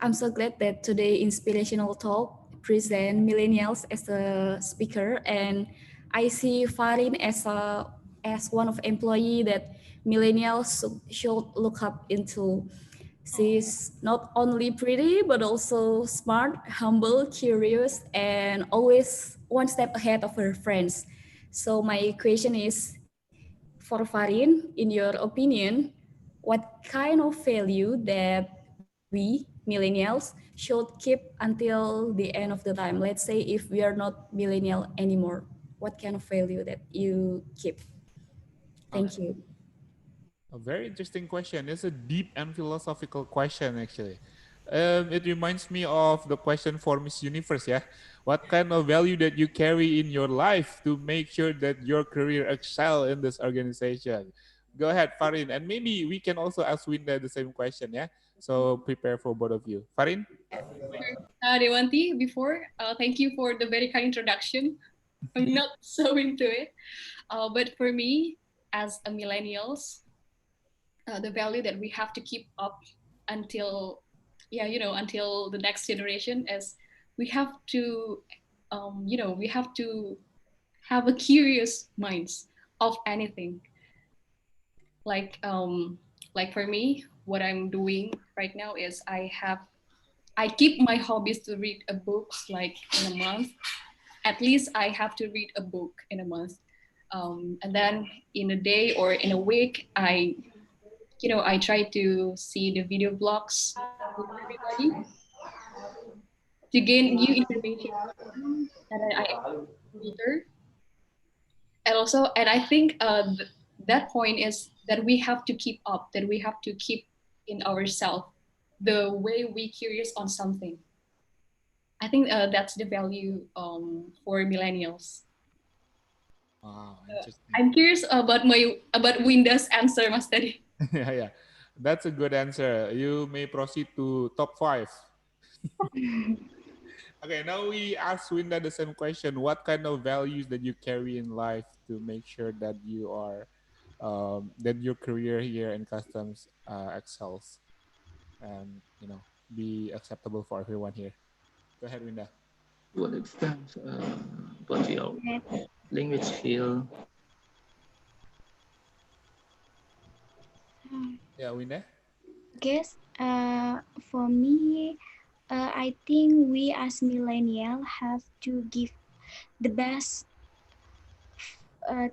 I'm so glad that today Inspirational Talk present millennials as a speaker, and I see Farin as one of employee that millennials should look up into. She's not only pretty but also smart, humble, curious, and always one step ahead of her friends. So my question is, for Farin, in your opinion, what kind of value that we millennials should keep until the end of the time? Let's say if we are not millennial anymore, what kind of value that you keep? Okay. Thank you. A very interesting question. It's a deep and philosophical question, actually. It reminds me of the question for Miss Universe, yeah? What kind of value that you carry in your life to make sure that your career excel in this organization? Go ahead, Farin. And maybe we can also ask Winda the same question, yeah? So prepare for both of you. Farin? Dewanti, before, thank you for the very kind introduction. I'm not so into it. But for me, as a millennials, the value that we have to keep up until, until the next generation is we have to we have to have a curious minds of anything. Like for me, what I'm doing right now is I keep my hobbies to read a book like in a month. At least I have to read a book in a month. And then in a day or in a week, I try to see the video blogs with everybody to gain new information from them. And then I later. And I think that point is that we have to keep up, that we have to keep in ourselves the way we curious on something. I think that's the value for millennials. Wow, interesting. I'm curious about Winda's answer, Mas Teddy. Yeah, yeah. That's a good answer. You may proceed to top 5. Okay, now we ask Winda the same question. What kind of values that you carry in life to make sure that you are, that your career here in customs excels and, be acceptable for everyone here? Go ahead, Winda. What extent about your language skill? Yeah, Winda? Guess for me, I think we as millennial the best uh,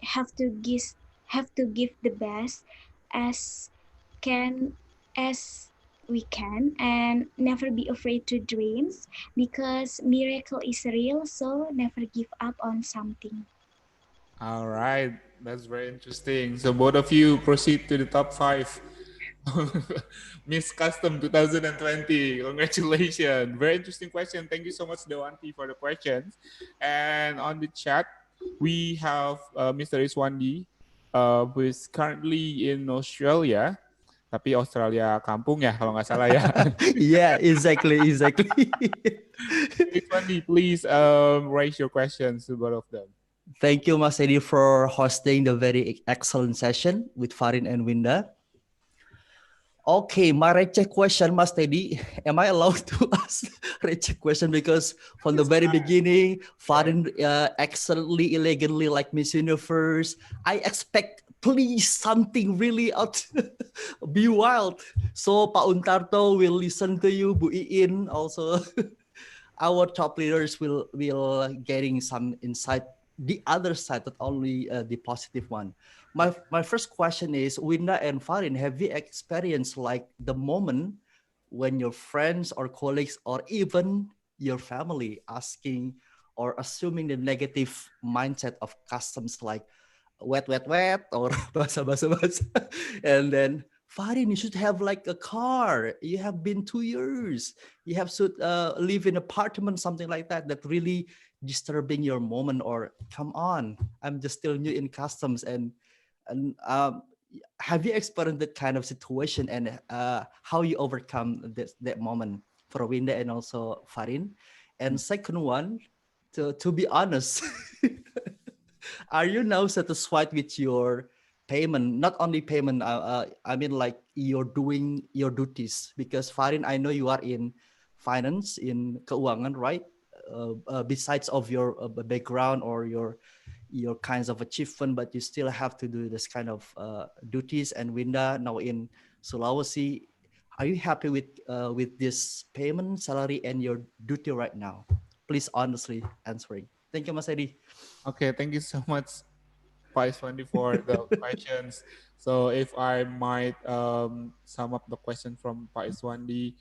have to give have to give the best as can as we can, and never be afraid to dreams, because miracle is real, so never give up on something. All right, that's very interesting. So both of you proceed to the top 5. Miss Custom 2020. Congratulations. Very interesting question. Thank you so much, Dewanti, for the questions. And on the chat, we have Mr. Iswandi, who is currently in Australia. Tapi Australia kampung ya, kalau nggak salah ya. Yeah, exactly. Iswandi, please raise your questions to both of them. Thank you, Mas Edi, for hosting the very excellent session with Farin and Winda. Okay, my receh question, Mas Teddy. Am I allowed to ask receh question? Because from the very beginning, Farin excellently, elegantly, like Miss Universe. I expect, please, something really out, be wild. So Pak Untarto will listen to you, Bu Iin also. Our top leaders will getting some insight, the other side, not only the positive one. My first question is, Winda and Farin, have you experienced like the moment when your friends or colleagues or even your family asking or assuming the negative mindset of customs, like wet or basa, and then Farin, you should have like a car. You have been 2 years. You have should live in apartment, something like that. That really disturbing your moment. Or come on, I'm just still new in customs, and have you experienced that kind of situation, and how you overcome that moment for Winda and also Farin? And second one, to be honest, are you now satisfied with your payment? Not only payment, I mean like you're doing your duties. Because Farin, I know you are in finance, in keuangan, right? Besides of your background or your kinds of achievement, but you still have to do this kind of duties. And Winda now in Sulawesi, are you happy with this payment, salary, and your duty right now? Please honestly answering. Thank you, Mas Edi. Okay, thank you so much, Iswandi, for the questions. So if I might sum up the question from Iswandi,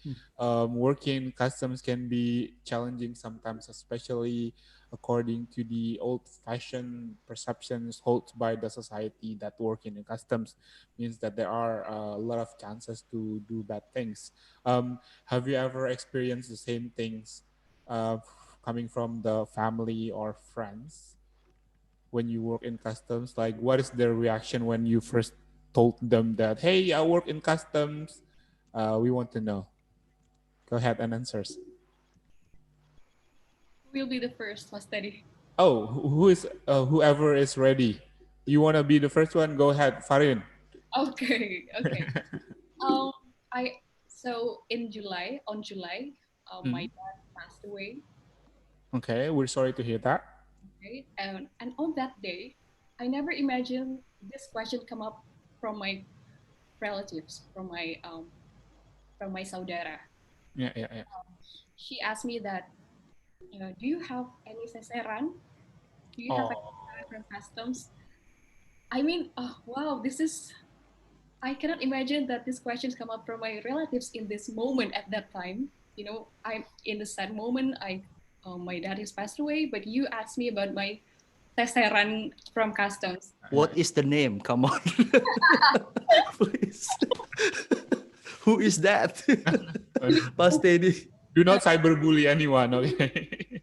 working customs can be challenging sometimes, especially according to the old-fashioned perceptions held by the society that working in customs means that there are a lot of chances to do bad things. Have you ever experienced the same things coming from the family or friends when you work in customs? Like, what is their reaction when you first told them that, hey, I work in customs? We want to know. Go ahead and answers. Who will be the first, Mas Teddy? Oh, who is whoever is ready? You want to be the first one? Go ahead, Farin. Okay. I so in July, on July, my dad passed away. Okay, we're sorry to hear that. right? And on that day, I never imagined this question come up from my relatives, from my saudara. Yeah, yeah, yeah. She asked me that, do you have any seseran? Do you have any Oh, seseran from customs? I mean, oh, wow, this is, I cannot imagine that these questions come up from my relatives in this moment at that time. I'm in the sad moment. My dad has passed away, but you asked me about my seseran from customs. yeah, What is the name? Come on, please. Who is that? yeah. Mas Teddy. Do not cyberbully anyone, okay?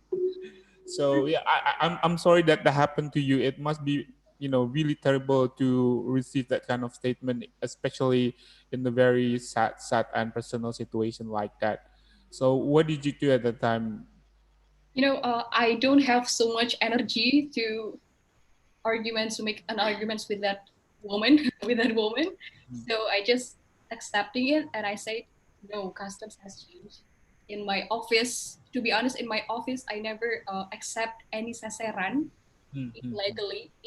So yeah, I'm sorry that that happened to you. It must be, really terrible to receive that kind of statement, especially in the very sad and personal situation like that. So what did you do at the time? I don't have so much energy to make an arguments with that woman, with that woman. So I just accepting it, and I said, no, customs has changed. In my office, to be honest, in my office, I never accept any sasaran Mm-hmm.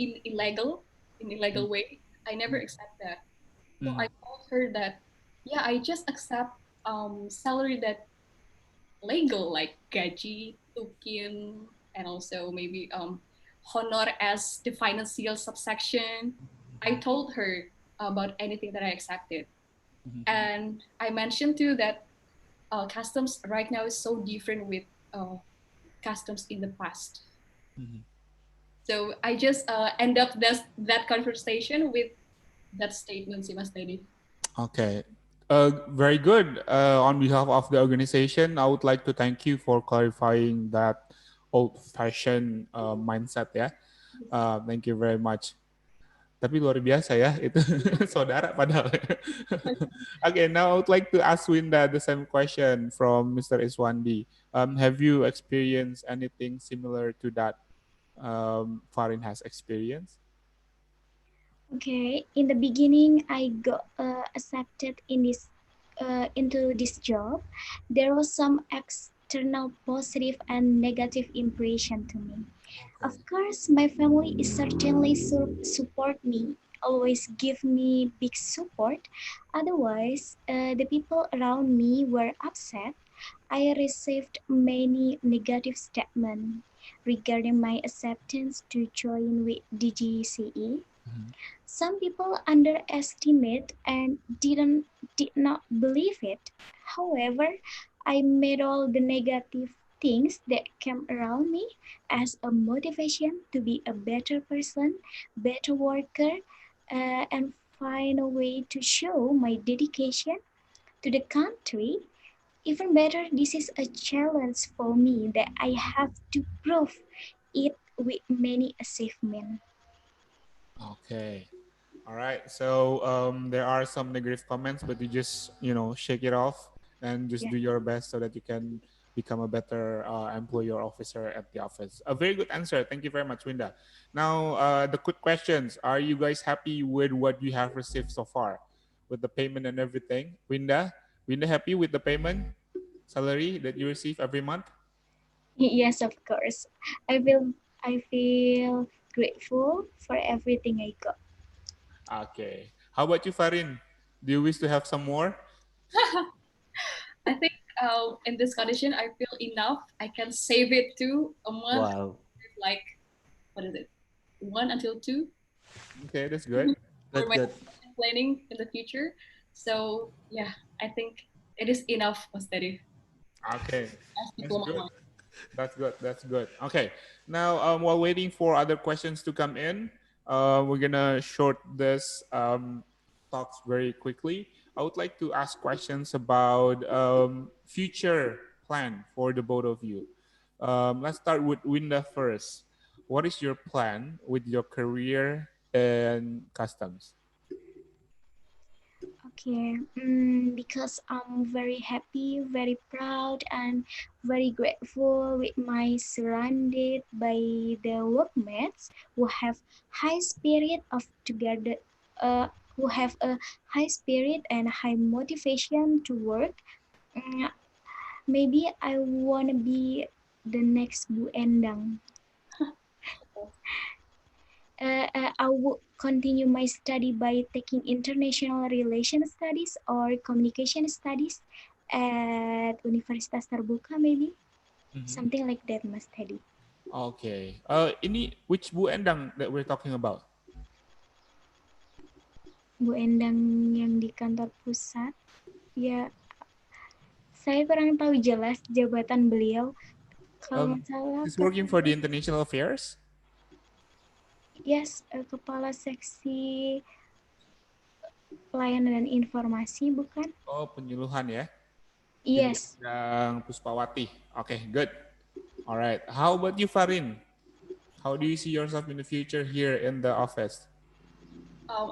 in illegal way. I never accept that. So I told her that, yeah, I just accept salary that legal, like gaji, tukin, and also maybe honor as the financial subsection. I told her about anything that I accepted. And I mentioned too that customs right now is so different with customs in the past. So I just end up that conversation with that statement, sih Mas Teddy. Okay. Very good. On behalf of the organization, I would like to thank you for clarifying that old-fashioned mindset ya. Thank you very much. Tapi luar biasa ya itu saudara padahal. Okay, now I would like to ask Winda the same question from Mr. Iswandi. Have you experienced anything similar to that Farin has experienced? Okay, in the beginning, I got accepted into this job. There was some external positive and negative impression to me. Of course, my family is certainly support me, always give me big support. Otherwise, the people around me were upset. I received many negative statements regarding my acceptance to join with DGCE. Some people underestimate and did not believe it. However, I made all the negative things that came around me as a motivation to be a better person, better worker, and find a way to show my dedication to the country. Even better, this is a challenge for me that I have to prove it with many achievements. Okay. All right. So there are some negative comments, but you just shake it off and just Yeah. do your best so that you can become a better employee or officer at the office. A very good answer. Thank you very much, Winda. Now the quick questions: are you guys happy with what you have received so far, with the payment and everything? Winda, happy with the payment salary that you receive every month? Yes, of course. I feel grateful for everything I got. Okay. How about you, Farin? Do you wish to have some more? I think in this condition, I feel enough. I can save it to a month, Wow. like, what is it, 1 until 2 Okay, that's good. for Good, my good. planning in the future. So yeah, I think it is enough, Mas Teddy. Okay, As that's diploma good. one. That's good. That's good. Okay. Now, while waiting for other questions to come in, we're gonna short this talks very quickly. I would like to ask questions about future plan for the both of you. Let's start with Winda first. What is your plan with your career and customs? Okay, because I'm very happy, very proud, and very grateful with my surrounded by the workmates who have high spirit of together, who have a high spirit and high motivation to work. Mm, Maybe I want to be the next Bu Endang. I would continue my study by taking international relation studies or communication studies at Universitas Terbuka, maybe something like that, Mas Teddy. Okay. Ini which Bu Endang that we're talking about? Bu Endang yang di kantor pusat, ya saya kurang tahu jelas jabatan beliau. Kalau nggak salah, He's working for the International Affairs. yes, kepala seksi pelayanan dan informasi, bukan? Oh, penyuluhan ya? Yes. Yang Puspawati. Okay, good. All right. How about you, Farin? How do you see yourself in the future here in the office?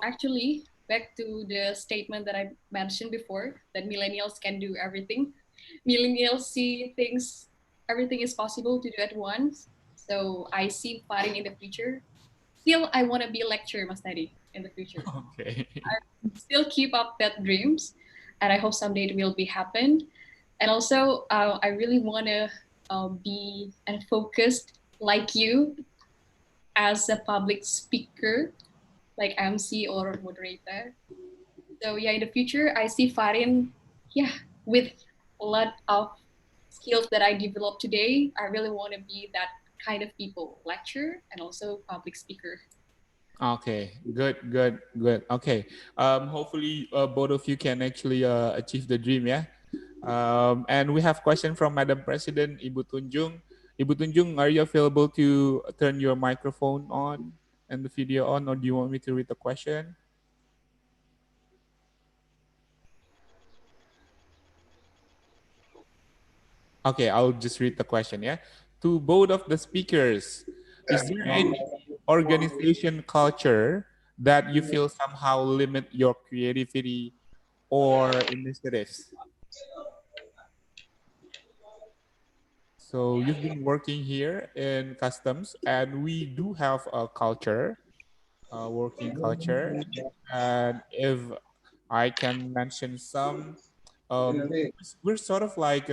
Actually, back to the statement that I mentioned before, that millennials can do everything. Millennials see things, everything is possible to do at once. So I see Farin in the future. Still, I want to be a lecturer, Mas Teddy, in the future. Okay. I still keep up that dreams, and I hope someday it will be happen. And also, I really want to be and focused like you as a public speaker, like MC or moderator. So yeah, in the future, I see Farin, yeah, with a lot of skills that I developed today. I really want to be that kind of people, lecturer and also public speaker. Okay, good, good, good. Okay, hopefully both of you can actually achieve the dream, yeah. And we have question from Madam President Ibu Tunjung. Ibu Tunjung, are you available to turn your microphone on and the video on, or do you want me to read the question? Okay, I'll just read the question, yeah. To both of the speakers, is there any organization culture that you feel somehow limit your creativity or initiatives? So you've been working here in customs, and we do have a culture, a working culture. And if I can mention some, we're sort of like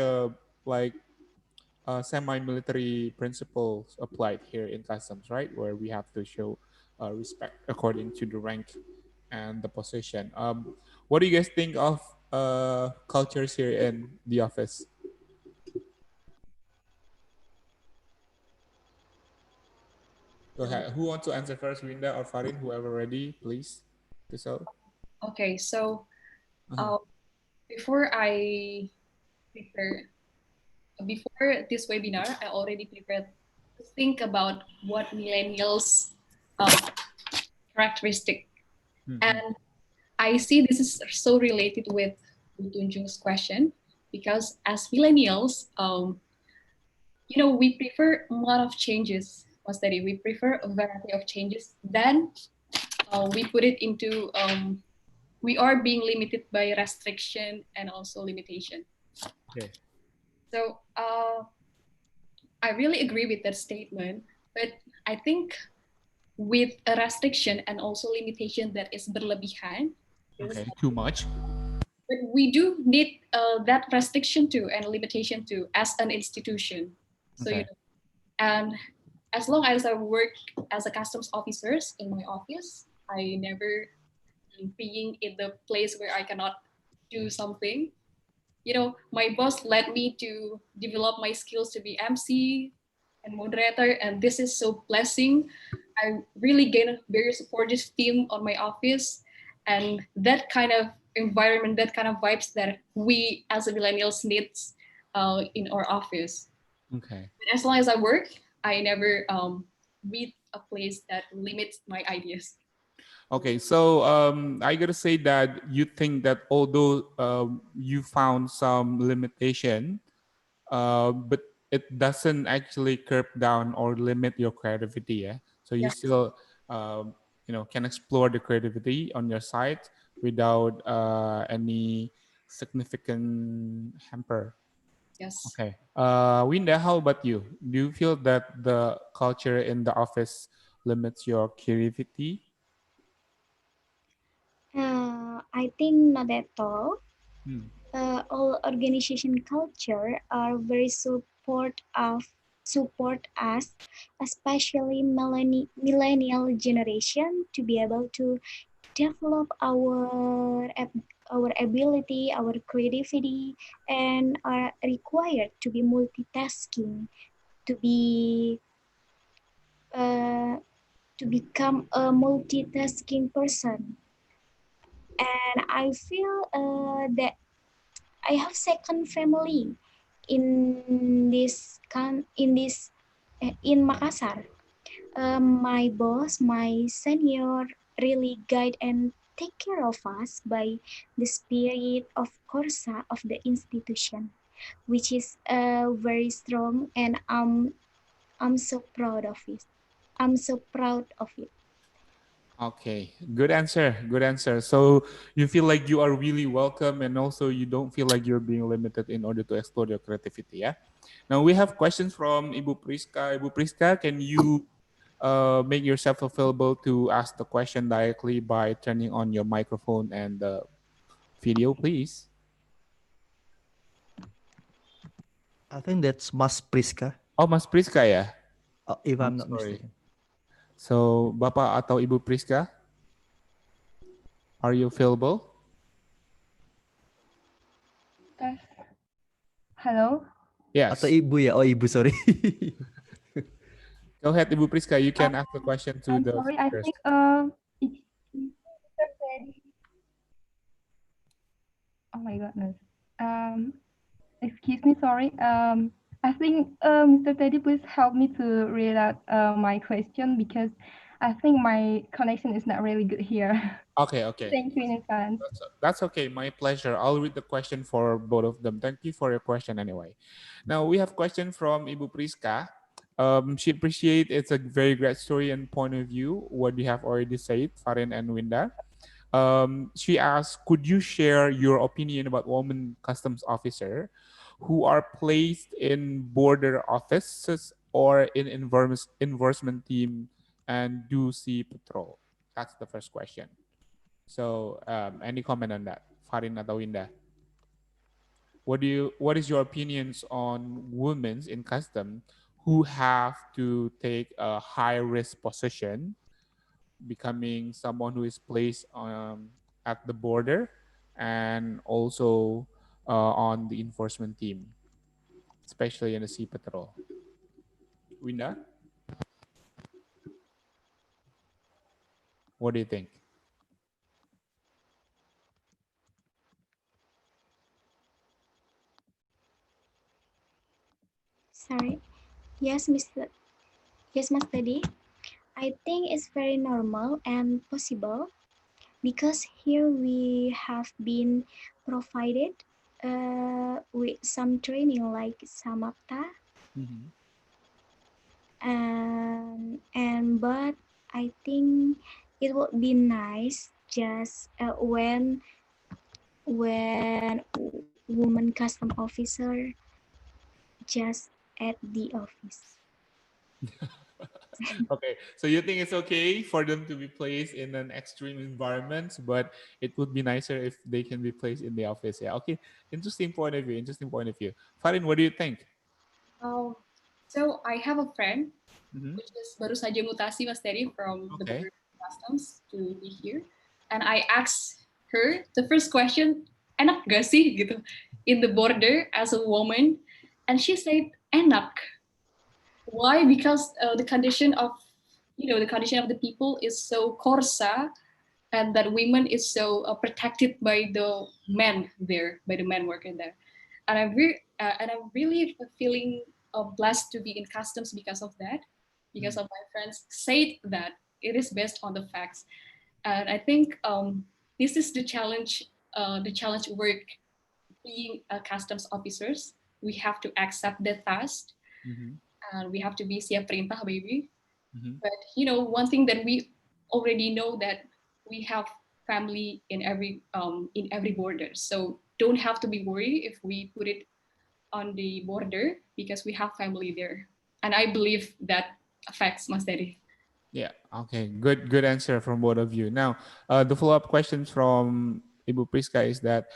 semi-military principles applied here in customs, right? Where we have to show respect according to the rank and the position. What do you guys think of cultures here in the office? Go ahead. Who wants to answer first, Winda or Farin? Whoever ready, please. So. Okay, so before I prepare, before this webinar, I already prepared to think about what millennials characteristic, and I see this is so related with Tunjung's question because as millennials, we prefer a lot of changes. Mas tadi, we prefer a variety of changes. Then we put it into we are being limited by restriction and also limitation. Okay. So I really agree with that statement, but I think with a restriction and also limitation that is berlebihan. Okay, too much. But we do need that restriction too and limitation too as an institution. So Okay. And as long as I work as a customs officers in my office, I never being in the place where I cannot do something. My boss led me to develop my skills to be MC and moderator, and this is so blessing. I really gain a very supportive team on my office, and that kind of environment, that kind of vibes that we as a millennials needs in our office. Okay. As long as I work, I never read a place that limits my ideas. Okay, so I gotta say that you think that although you found some limitation, but it doesn't actually curb down or limit your creativity. Yeah, so you still can explore the creativity on your site without any significant hamper. Yes. Okay. Winda, how about you? Do you feel that the culture in the office limits your creativity? I think not at all. All organization culture are very support of support us, especially millennial generation, to be able to develop our ability, our creativity, and are required to be multitasking, to be uh, to become a multitasking person. And I feel that I have second family in Makassar. My boss, my senior, really guide and take care of us by the spirit of Corsa of the institution, which is very strong, and I'm so proud of it. I'm so proud of it. Okay, good answer. Good answer. So you feel like you are really welcome, and also you don't feel like you're being limited in order to explore your creativity. Yeah. Now we have questions from Ibu Priska. Ibu Priska, can you make yourself available to ask the question directly by turning on your microphone and the video, please? I think that's Mas Priska, Oh, Mas Priska ya. if I'm I'm not sorry. mistaken. So Bapak atau Ibu Priska, are you available? Hello. Yes. Atau Ibu ya? Oh, Ibu, sorry. Go ahead, Ibu Priska. You can ask the question to I'm the sorry. I speakers. think Mr. Teddy. Oh my goodness. Excuse me. Sorry. I think Mr. Teddy, please help me to read out my question because I think my connection is not really good here. Okay, okay. Thank you in advance. That's okay. My pleasure. I'll read the question for both of them. Thank you for your question anyway. Now we have question from Ibu Priska. She appreciate it's a very great story and point of view. What you have already said, Farin and Winda. She asked, could you share your opinion about women customs officer who are placed in border offices or in enforcement team and do sea patrol? That's the first question. So, any comment on that, Farin atau Winda? What is your opinions on women in custom who have to take a high risk position, becoming someone who is placed at the border and also on the enforcement team, especially in the sea patrol? Winda, what do you think? Sorry. Yes, Mr. Yes, Mas Teddy. I think it's very normal and possible because here we have been provided with some training like Samapta, Mm-hmm. and but I think it would be nice just when woman custom officer just at the office. Okay, so you think it's okay for them to be placed in an extreme environment, but it would be nicer if they can be placed in the office. Yeah, okay. Interesting point of view. Interesting point of view. Farin, what do you think? So I have a friend Mm-hmm. which is baru saja mutasi Mas Terry from the Okay. border customs to be here, and I asked her the first question, enak gak sih gitu in the border as a woman, and she said enak. Why? Because the condition of the condition of the people is so corsa, and that women is so protected by the men there, by the men working there, and I'm really feeling blessed to be in customs because of that, because of my friends said that it is based on the facts, and I think this is the challenge work being customs officers. We have to accept the task, Mm-hmm. and we have to be siap perintah, baby. Mm-hmm. But one thing that we already know that we have family in every border. So don't have to be worried if we put it on the border because we have family there. And I believe that affects Mas Dedi. Yeah. Okay. Good answer from both of you. Now, the follow-up questions from Ibu Priska is that,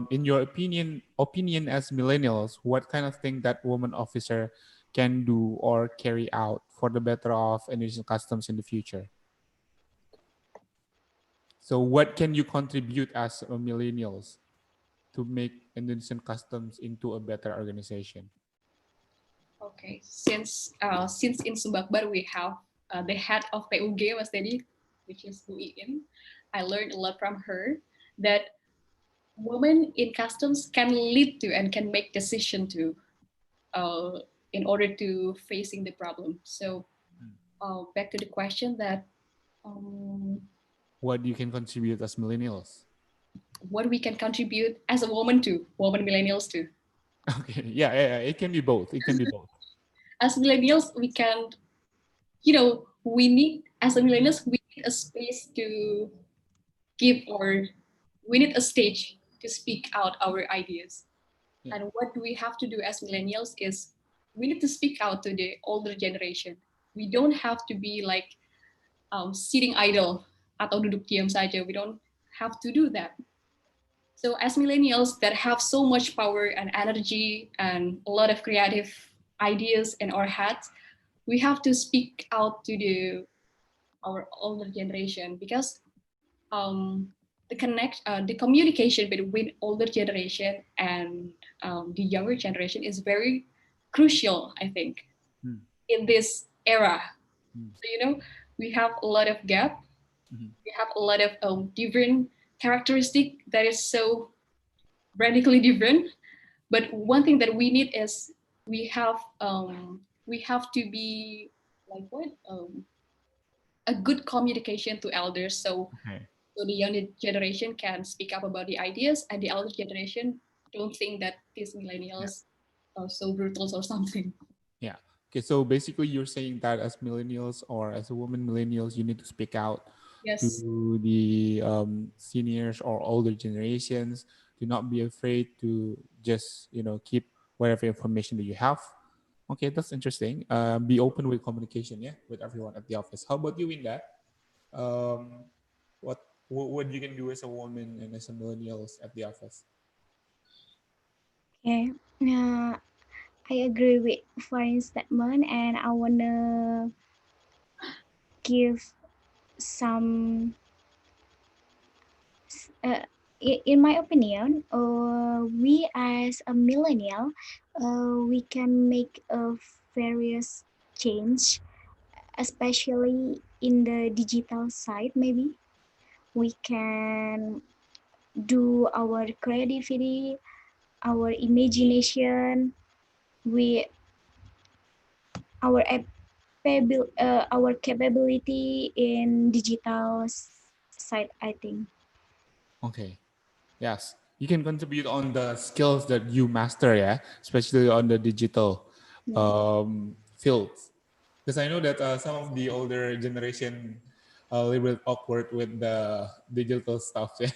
in your opinion as millennials, what kind of thing that woman officer can do or carry out for the better of Indonesian customs in the future? So what can you contribute as a millennials to make Indonesian customs into a better organization? Okay, since in Subakbar we have the head of PUG, Mas Teddy, which is Bu Iin, I learned a lot from her that women in customs can lead to and can make decision to in order to facing the problem. So back to the question that what you can contribute as millennials? What we can contribute as a woman to woman millennials too. Okay, yeah, it can be both. It can be both. As millennials, we can, we need, as a millennials, we need a space to give, or we need a stage to speak out our ideas. Yeah. And what we have to do as millennials is we need to speak out to the older generation. We don't have to be like sitting idle atau duduk diam saja. We don't have to do that. So as millennials that have so much power and energy and a lot of creative ideas in our heads, we have to speak out to our older generation, because the communication between older generation and the younger generation is very crucial, I think, in this era. So, we have a lot of gap. We have a lot of different characteristic that is so radically different. But one thing that we need is we have to be like what a good communication to elders, so the younger generation can speak up about the ideas, and the elder generation don't think that these millennials are so brutal or something. Yeah. Okay. So basically, you're saying that as millennials or as a woman millennials, you need to speak out to the seniors or older generations. Do not be afraid to just keep whatever information that you have. Okay, that's interesting. Be open with communication, with everyone at the office. How about you, Winda? What you can do as a woman and as a millennials at the office? Okay. I agree with Farin's statement, and I wanna give some. In my opinion, we as a millennial, we can make a various change, especially in the digital side. Maybe we can do our creativity, our imagination, we our our capability in digital side, I think. Okay. Yes. You can contribute on the skills that you master, especially on the digital fields. Because I know that some of the older generation are a little bit awkward with the digital stuff. Yeah.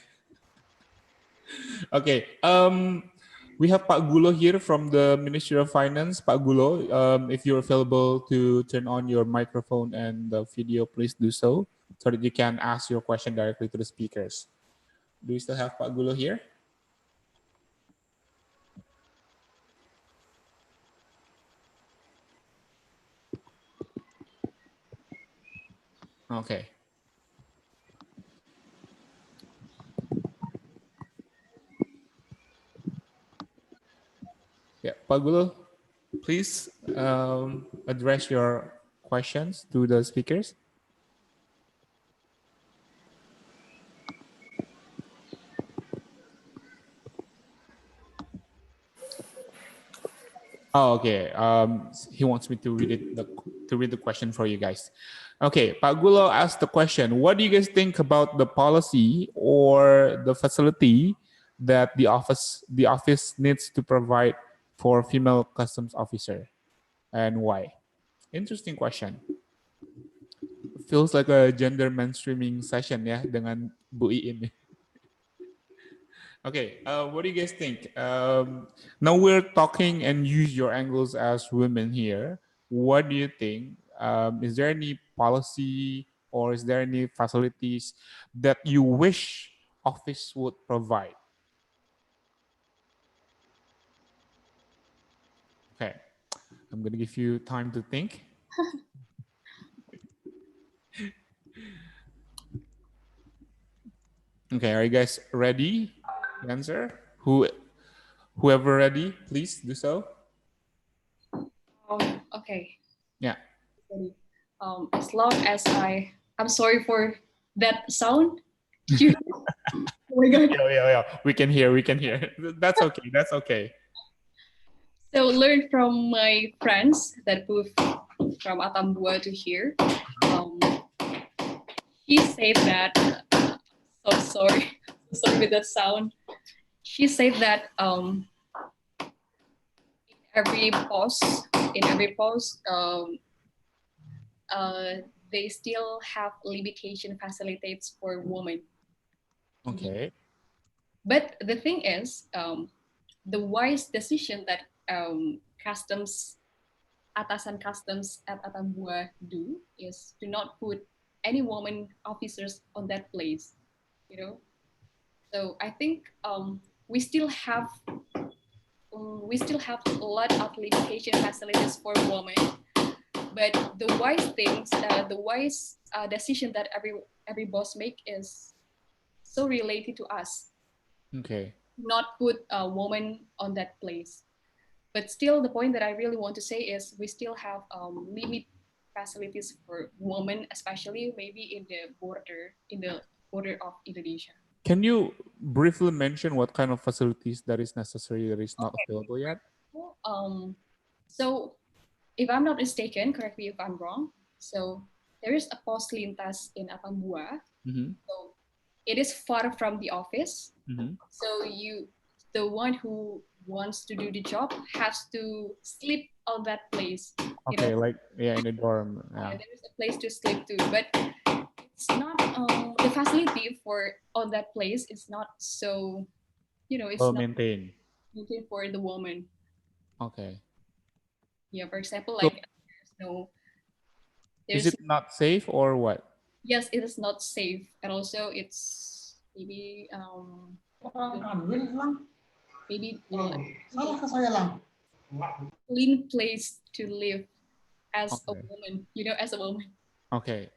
Okay. We have Pak Gulo here from the Ministry of Finance. Pak Gulo, if you're available to turn on your microphone and the video, please do so that you can ask your question directly to the speakers. Do you still have Pak Gulo here? Okay. Yeah, Pak Gulo, please address your questions to the speakers. Oh, okay. He wants me to read the question for you guys. Okay, Pak Gulo asked the question: what do you guys think about the policy or the facility that the office needs to provide for female customs officer, and why? Interesting question. Feels like a gender mainstreaming session dengan Bu Iin. Okay, what do you guys think? Now we're talking and use your angles as women here. What do you think? Is there any policy or is there any facilities that you wish office would provide? Okay, I'm going to give you time to think. Okay, are you guys ready to answer? Whoever ready, please do so. Okay. Yeah. As long as I'm sorry for that sound. Oh my God. Yeah. We can hear. That's okay. That's okay. So learn from my friends that moved from Atambua to here. He said that. So sorry. Sorry with that sound. She said that every post, in every post, they still have limitation facilitates for women. Okay. But the thing is, the wise decision that atasan customs at Atambua do is to not put any woman officers on that place, you know. So I think we still have a lot of limitation facilities for women, but the wise decision that every boss make is so related to us. Okay. Not put a woman on that place. But still, the point that I really want to say is we still have limit facilities for women, especially maybe in the border of Indonesia. Can you briefly mention what kind of facilities that is necessary that is not available yet? So, if I'm not mistaken, correct me if I'm wrong. So there is a post lintas in Atambua. So it is far from the office. So the one who wants to do the job has to sleep on that place. Okay, like in a dorm. Yeah. There is a place to sleep too, but it's not the facility for on that place is not so, it's Well not maintained. maintained for the woman. Okay. Yeah, for example, So, like is it not safe or what? Yes, it is not safe, and also it's maybe clean place to live as a woman. As a woman. Okay.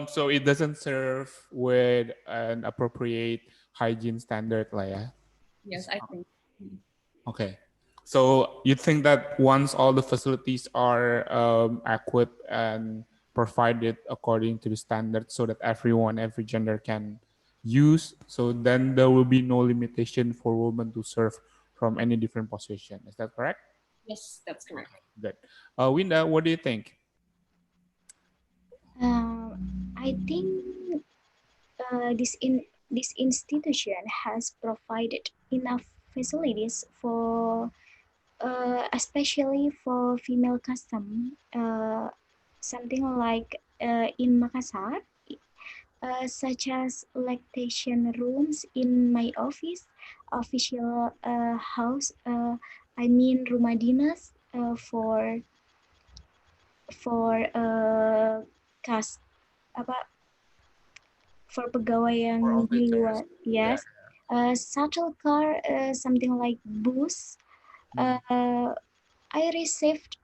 So it doesn't serve with an appropriate hygiene standard, lah ya? Yes, I think. Okay. So you think that once all the facilities are equipped and provided according to the standards so that every gender can use, so then there will be no limitation for women to serve from any different position. Is that correct? Yes, that's correct. Good. Winda, what do you think? I think this institution has provided enough facilities for especially for female custom, something like in Makassar, such as lactation rooms in my office, official house, I mean rumah dinas for for pegawai yang di luar. Yes. Shuttle car, something like bus. I received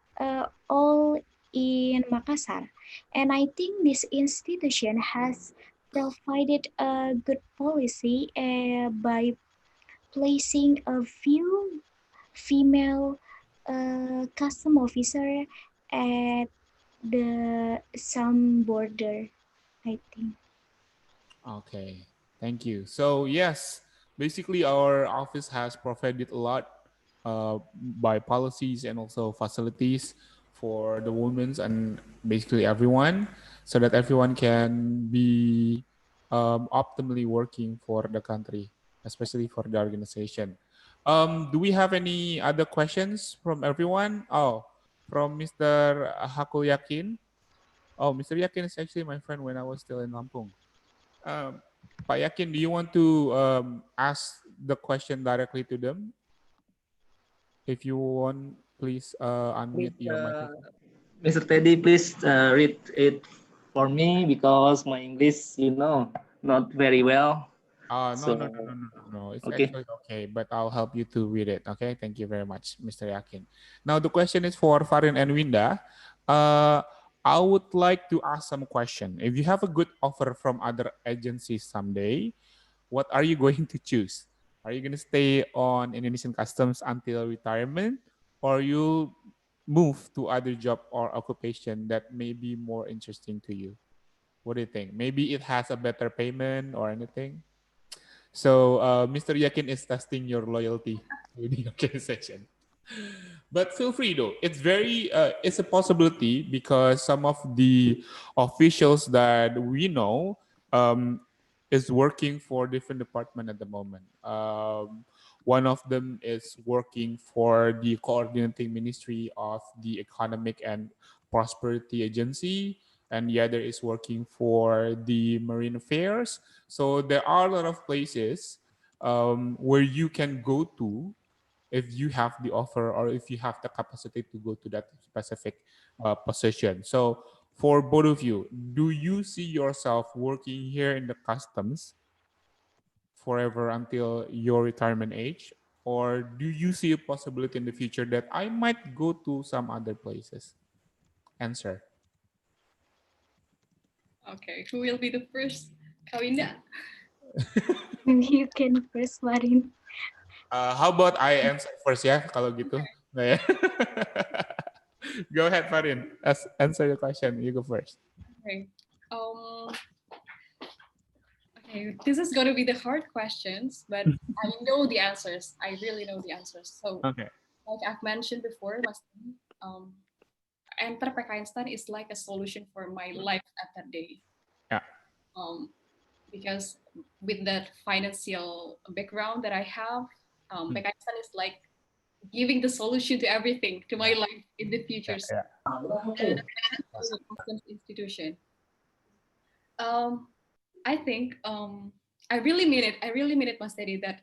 all in Makassar, and I think this institution has provided a good policy by placing a few female custom officer at some border, I think. Okay, thank you. So yes, basically our office has provided a lot by policies and also facilities for the women and basically everyone, so that everyone can be optimally working for the country, especially for the organization. Do we have any other questions from everyone? Oh, from Mr. Hakul Yakin. Oh, Mr. Yakin is actually my friend when I was still in Lampung. Pak Yakin, do you want to ask the question directly to them? If you want, please unmute your microphone. Mr. Teddy, please read it for me because my English, not very well. No, So, no, no, no, no, no, no. It's okay. actually okay, but I'll help you to read it. Okay, thank you very much, Mr. Yakin. Now the question is for Farin and Winda. Uh, I would like to ask some question. If you have a good offer from other agencies someday, what are you going to choose? Are you going to stay on Indonesian Customs until retirement, or you move to other job or occupation that may be more interesting to you? What do you think? Maybe it has a better payment or anything? So Mr. Yakin is testing your loyalty to the organization. But feel free though. It's very it's a possibility because some of the officials that we know is working for different department at the moment. One of them is working for the coordinating ministry of the economic and prosperity agency, and the other is working for the marine affairs. So there are a lot of places where you can go to if you have the offer or if you have the capacity to go to that specific position. So for both of you, do you see yourself working here in the customs forever until your retirement age? Or do you see a possibility in the future that I might go to some other places? Answer. Okay, who will be the first? Kawinda. Maybe you can first, Farin. How about I answer first ya kalau gitu? Nah, ya. Go ahead, Farin. Answer the question. You go first. Okay. Okay, this is going to be the hard questions, but I know the answers. I really know the answers. So, Okay. like I've mentioned before, enter Einstein is like a solution for my life at that day. Yeah. Because with that financial background that I have, Einstein is like giving the solution to everything to my life in the future. Yeah. Customs institution. I think I really mean it. I really mean it, Mas Teddy, that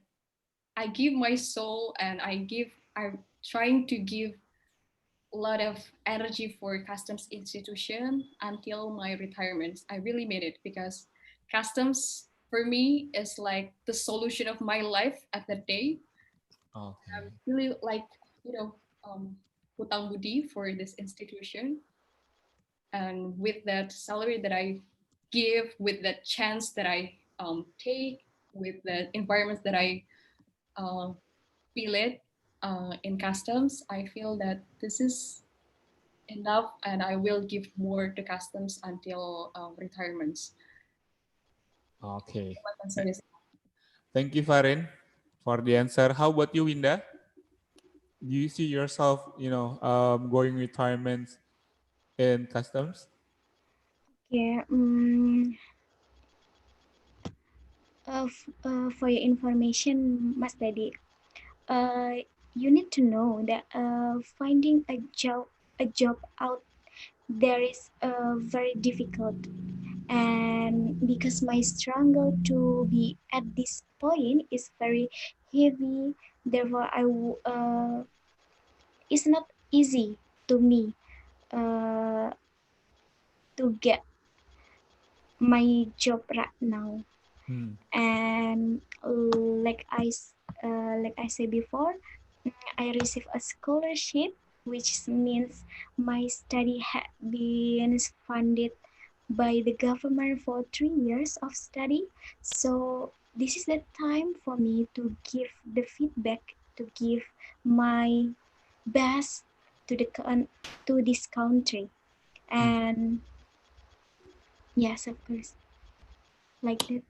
I give my soul and I'm trying to give a lot of energy for customs institution until my retirement. I really mean it because customs for me is like the solution of my life at that day. Okay. I'm really like, you know, hutang budi for this institution. And with that salary that I give, with that chance that I take, with the environments that I feel it in customs, I feel that this is enough and I will give more to customs until retirements. Okay. My concern is Thank you, Farin, for the answer. How about you, Winda? Do you see yourself, going retirement in customs? Yeah. For your information, Mas Daddy, you need to know that finding a job out there is very difficult, and because my struggle to be at this point is very heavy, therefore it's not easy to me uh, to get my job right now. And like I said before, I received a scholarship, which means my study had been funded by the government for 3 years of study. So this is the time for me to give the feedback, to give my best to to this country. And yes, of course, like that.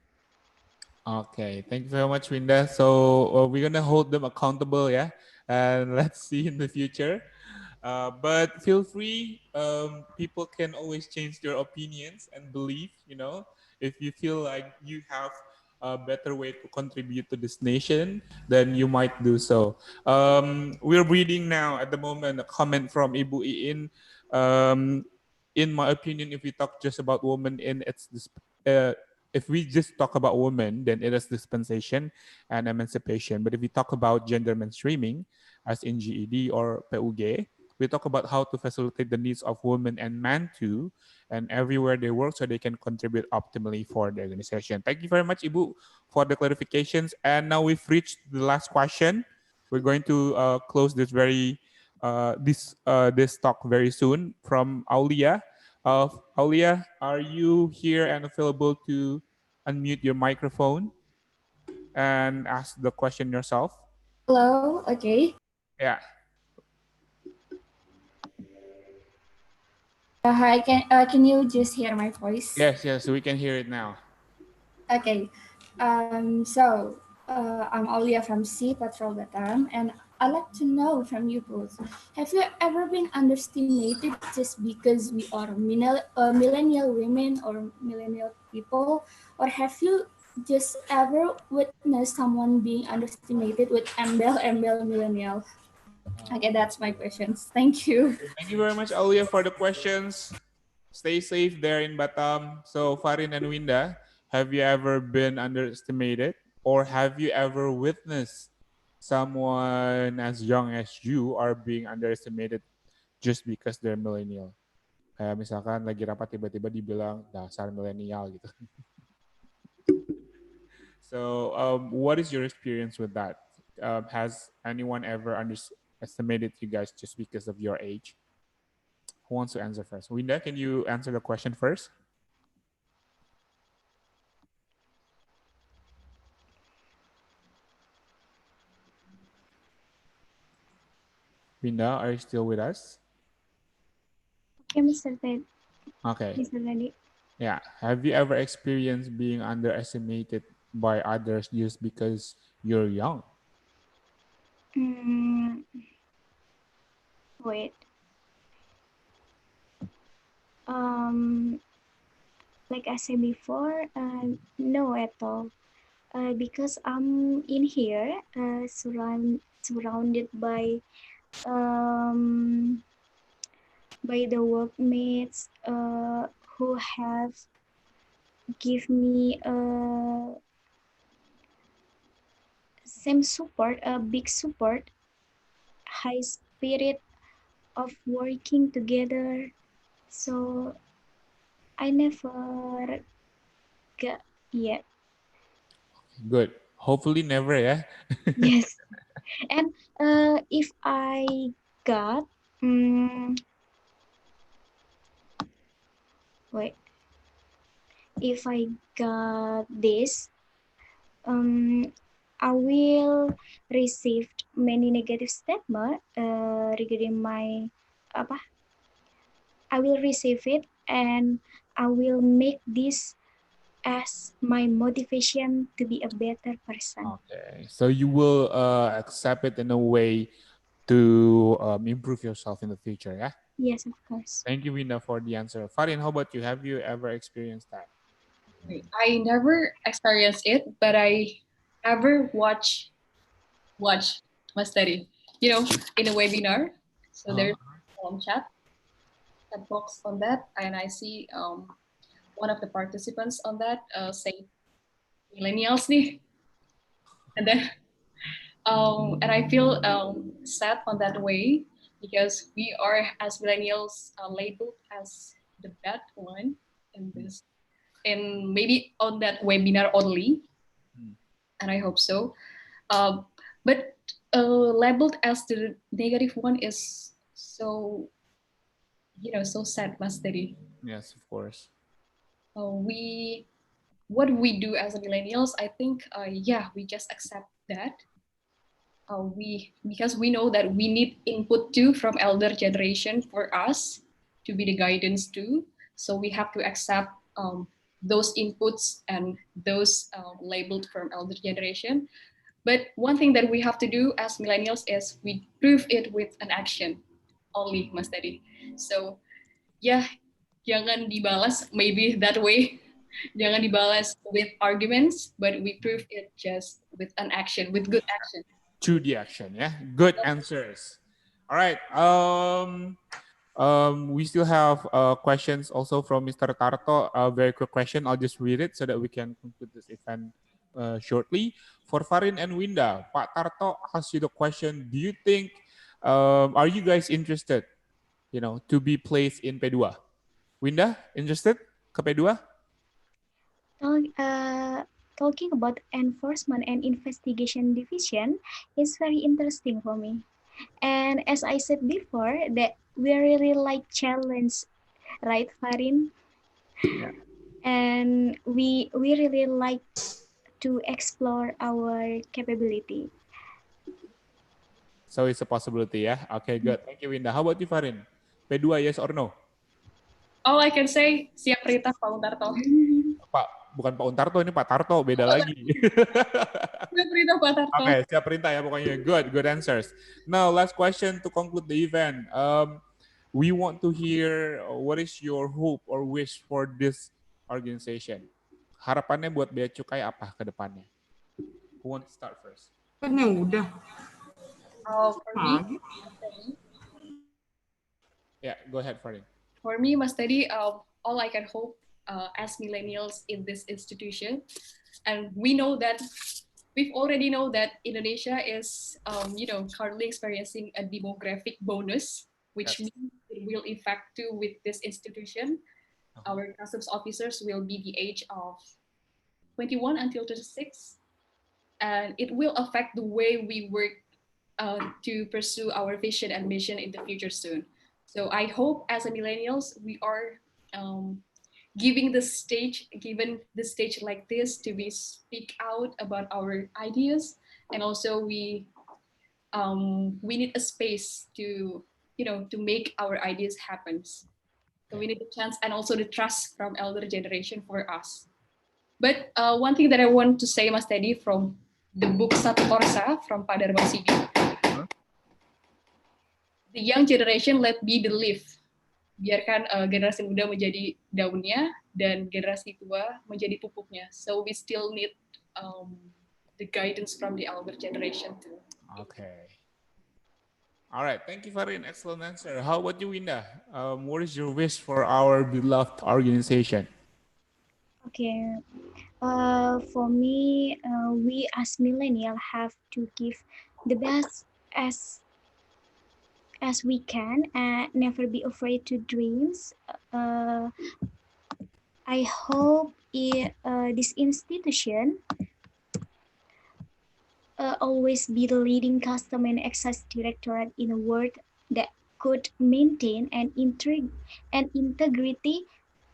Okay, thank you very much, Winda. So we're gonna hold them accountable, yeah, and let's see in the future. But feel free. People can always change their opinions and belief. If you feel like you have a better way to contribute to this nation, then you might do so. We're reading now at the moment a comment from Ibu Iin. In my opinion, if we talk just about women in if we just talk about women, then it is dispensation and emancipation. But if we talk about gender mainstreaming, as in GED or PUG, We talk about how to facilitate the needs of women and men too, and everywhere they work so they can contribute optimally for the organization. Thank you very much, Ibu, for the clarifications. And now we've reached the last question. We're going to close this talk very soon from Aulia. Aulia, are you here and available to unmute your microphone and ask the question yourself? Hello, okay. Yeah. Hi, can you just hear my voice? Yes, we can hear it now. Okay. I'm Aulia from C Patrol Batam, and I'd like to know from you both: have you ever been underestimated just because we are millennial women or millennial people, or have you just ever witnessed someone being underestimated with embel millennial? Okay, that's my questions. Thank you. Thank you very much, Aulia, for the questions. Stay safe there in Batam. So, Farin and Winda, have you ever been underestimated, or have you ever witnessed someone as young as you are being underestimated just because they're millennial? Kayak misalkan lagi rapat tiba-tiba dibilang dasar milenial gitu. So, what is your experience with that? Has anyone ever underestimated you guys just because of your age? Who wants to answer first? Winda, can you answer the question first? Winda, are you still with us? Okay, Mr. Ted. Okay. Mr. Teddy. Yeah. Have you ever experienced being underestimated by others just because you're young? Wait. Like I said before, no at all. Because I'm in here, surrounded by the workmates who have give me same support, a big support, high spirit of working together. So I never got yet. Good. Hopefully never, yeah? Yes. And if I got, wait, if I got this, I will receive many negative statement regarding my apa. I will receive it and I will make this as my motivation to be a better person. Okay. So you will accept it in a way to improve yourself in the future, yeah? Yes, of course. Thank you, Winda, for the answer. Farin, how about you? Have you ever experienced that? I never experienced it, but I ever watch my study. You know, in a webinar. So there's chat box on that, and I see one of the participants on that say millennials nih, and then and I feel sad on that way because we are as millennials labeled as the bad one in this, and maybe on that webinar only, and I hope so. But labeled as the negative one is so, so sad, Mas Teddy. Yes, of course. What we do as a millennials, I think, we just accept that. Because we know that we need input too from elder generation for us to be the guidance too. So we have to accept those inputs and those labeled from elder generation. But one thing that we have to do as millennials is we prove it with an action only, Mas Teddy. So yeah, jangan dibalas maybe that way. Jangan dibalas with arguments, but we prove it just with an action, with good action. To the action, yeah? Good answers. All right. We still have questions also from Mr. Tarto. A very quick question. I'll just read it so that we can conclude this event shortly. For Farin and Winda, Pak Tarto asked you the question, do you think Are you guys interested, to be placed in P2? Winda, interested ke P2? Talk, Talking about enforcement and investigation division is very interesting for me. And as I said before, that we really like challenge, right, Farin? Yeah. And we really like to explore our capability. So it's a possibility ya. Okay, good. Thank you, Winda. How about you, Farin? P2, yes or no? All I can say, siap perintah Pak Untarto. Pak, bukan Pak Untarto, ini Pak Tarto, beda lagi. Siap perintah Pak Tarto. Okay, siap perintah ya pokoknya. Good answers. Now, last question to conclude the event. We want to hear what is your hope or wish for this organization. Harapannya buat Bea Cukai apa ke depannya? Who want to start first? Kan yang udah. For me, Yeah, go ahead, Farin. For me, Mas Teddy, all I can hope as millennials in this institution, and we've already know that Indonesia is, currently experiencing a demographic bonus, which means it will affect too with this institution. Our customs officers will be the age of 21 until 36, and it will affect the way we work to pursue our vision and mission in the future soon. So I hope as a millennials, we are given the stage like this to be speak out about our ideas, and also we need a space to to make our ideas happen. So we need the chance and also the trust from elder generation for us. But one thing that I want to say, Mas Teddy, from the book Satu Korsa from Pak Darman Sigi, the young generation let be the leaf. Biarkan generasi muda menjadi daunnya dan generasi tua menjadi pupuknya. So we still need the guidance from the elder generation too. Okay. All right. Thank you, Farin. Excellent answer. How about you, Winda? What is your wish for our beloved organization? Okay. For me, we as millennial have to give the best as we can and never be afraid to dreams. I hope this institution always be the leading custom and excise directorate in a world that could maintain an integrity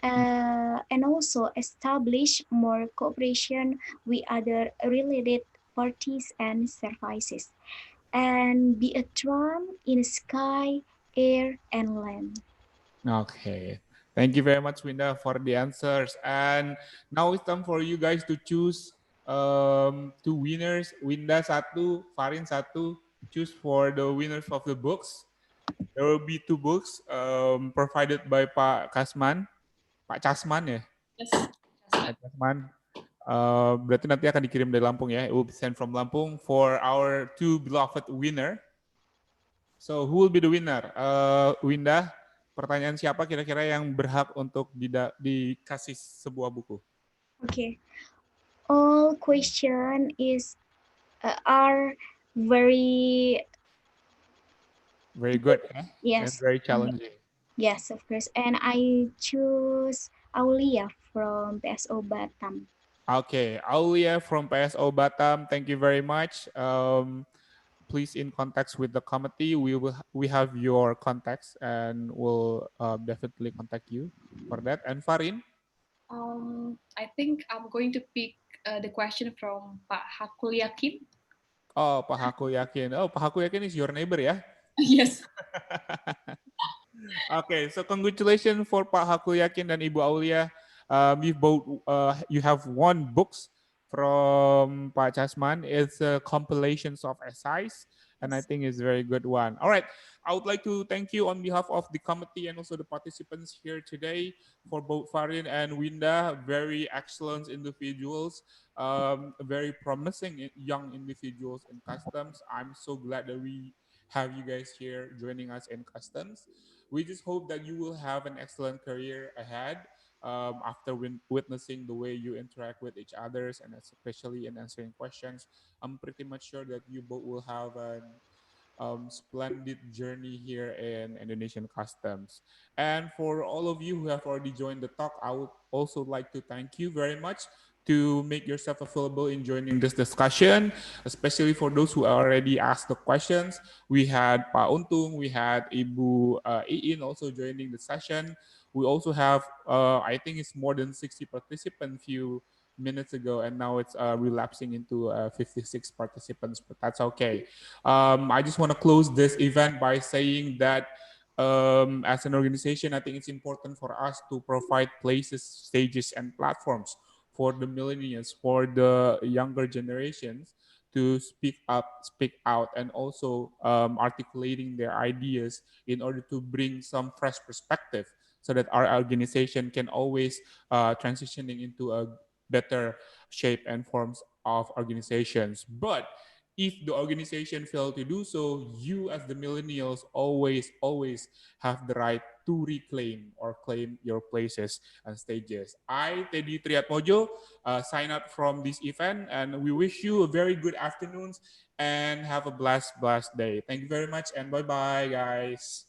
and also establish more cooperation with other related parties and services, and be a drum in sky, air, and land. Okay. Thank you very much, Winda, for the answers. And now it's time for you guys to choose two winners. Winda satu, Farin satu. Choose for the winners of the books. There will be two books provided by Pak Kasman. Pak Casman ya? Yes. Pak Casman. Berarti nanti akan dikirim dari Lampung ya. It will be sent from Lampung for our two beloved winner. So who will be the winner? Winda, pertanyaan siapa kira-kira yang berhak untuk dikasih sebuah buku? Okay. All question are very good, yes, and very challenging. Yes, of course. And I choose Aulia from PSO Batam. Okay, Aulia from PSO Batam. Thank you very much. Please in contact with the committee. We have your contacts and we'll definitely contact you for that. And Farin? I think I'm going to pick the question from Pak Hakul Yakin. Oh, Pak Hakul Yakin. Oh, Pak Hakul Yakin is your neighbor ya? Yes. Okay, so congratulations for Pak Hakul Yakin dan Ibu Aulia. You have won books from Pak Chasman. It's compilations of essays, and I think it's a very good one. All right, I would like to thank you on behalf of the committee and also the participants here today for both Farin and Winda. Very excellent individuals, very promising young individuals in customs. I'm so glad that we have you guys here joining us in customs. We just hope that you will have an excellent career ahead after witnessing the way you interact with each others and especially in answering questions. I'm pretty much sure that you both will have splendid journey here in Indonesian customs. And for all of you who have already joined the talk, I would also like to thank you very much to make yourself available in joining this discussion, especially for those who already asked the questions. We had Pak Untung, we had Ibu Iin also joining the session. We also have, I think it's more than 60 participants few minutes ago, and now it's relapsing into 56 participants, but that's okay. I just want to close this event by saying that as an organization, I think it's important for us to provide places, stages, and platforms for the millennials, for the younger generations to speak up, speak out, and also articulating their ideas in order to bring some fresh perspective so that our organization can always transitioning into a better shape and forms of organizations. But if the organization fail to do so, you as the millennials always have the right to reclaim or claim your places and stages. I, Teddy Triatmojo, sign up from this event, and we wish you a very good afternoon and have a blessed day. Thank you very much, and bye-bye, guys.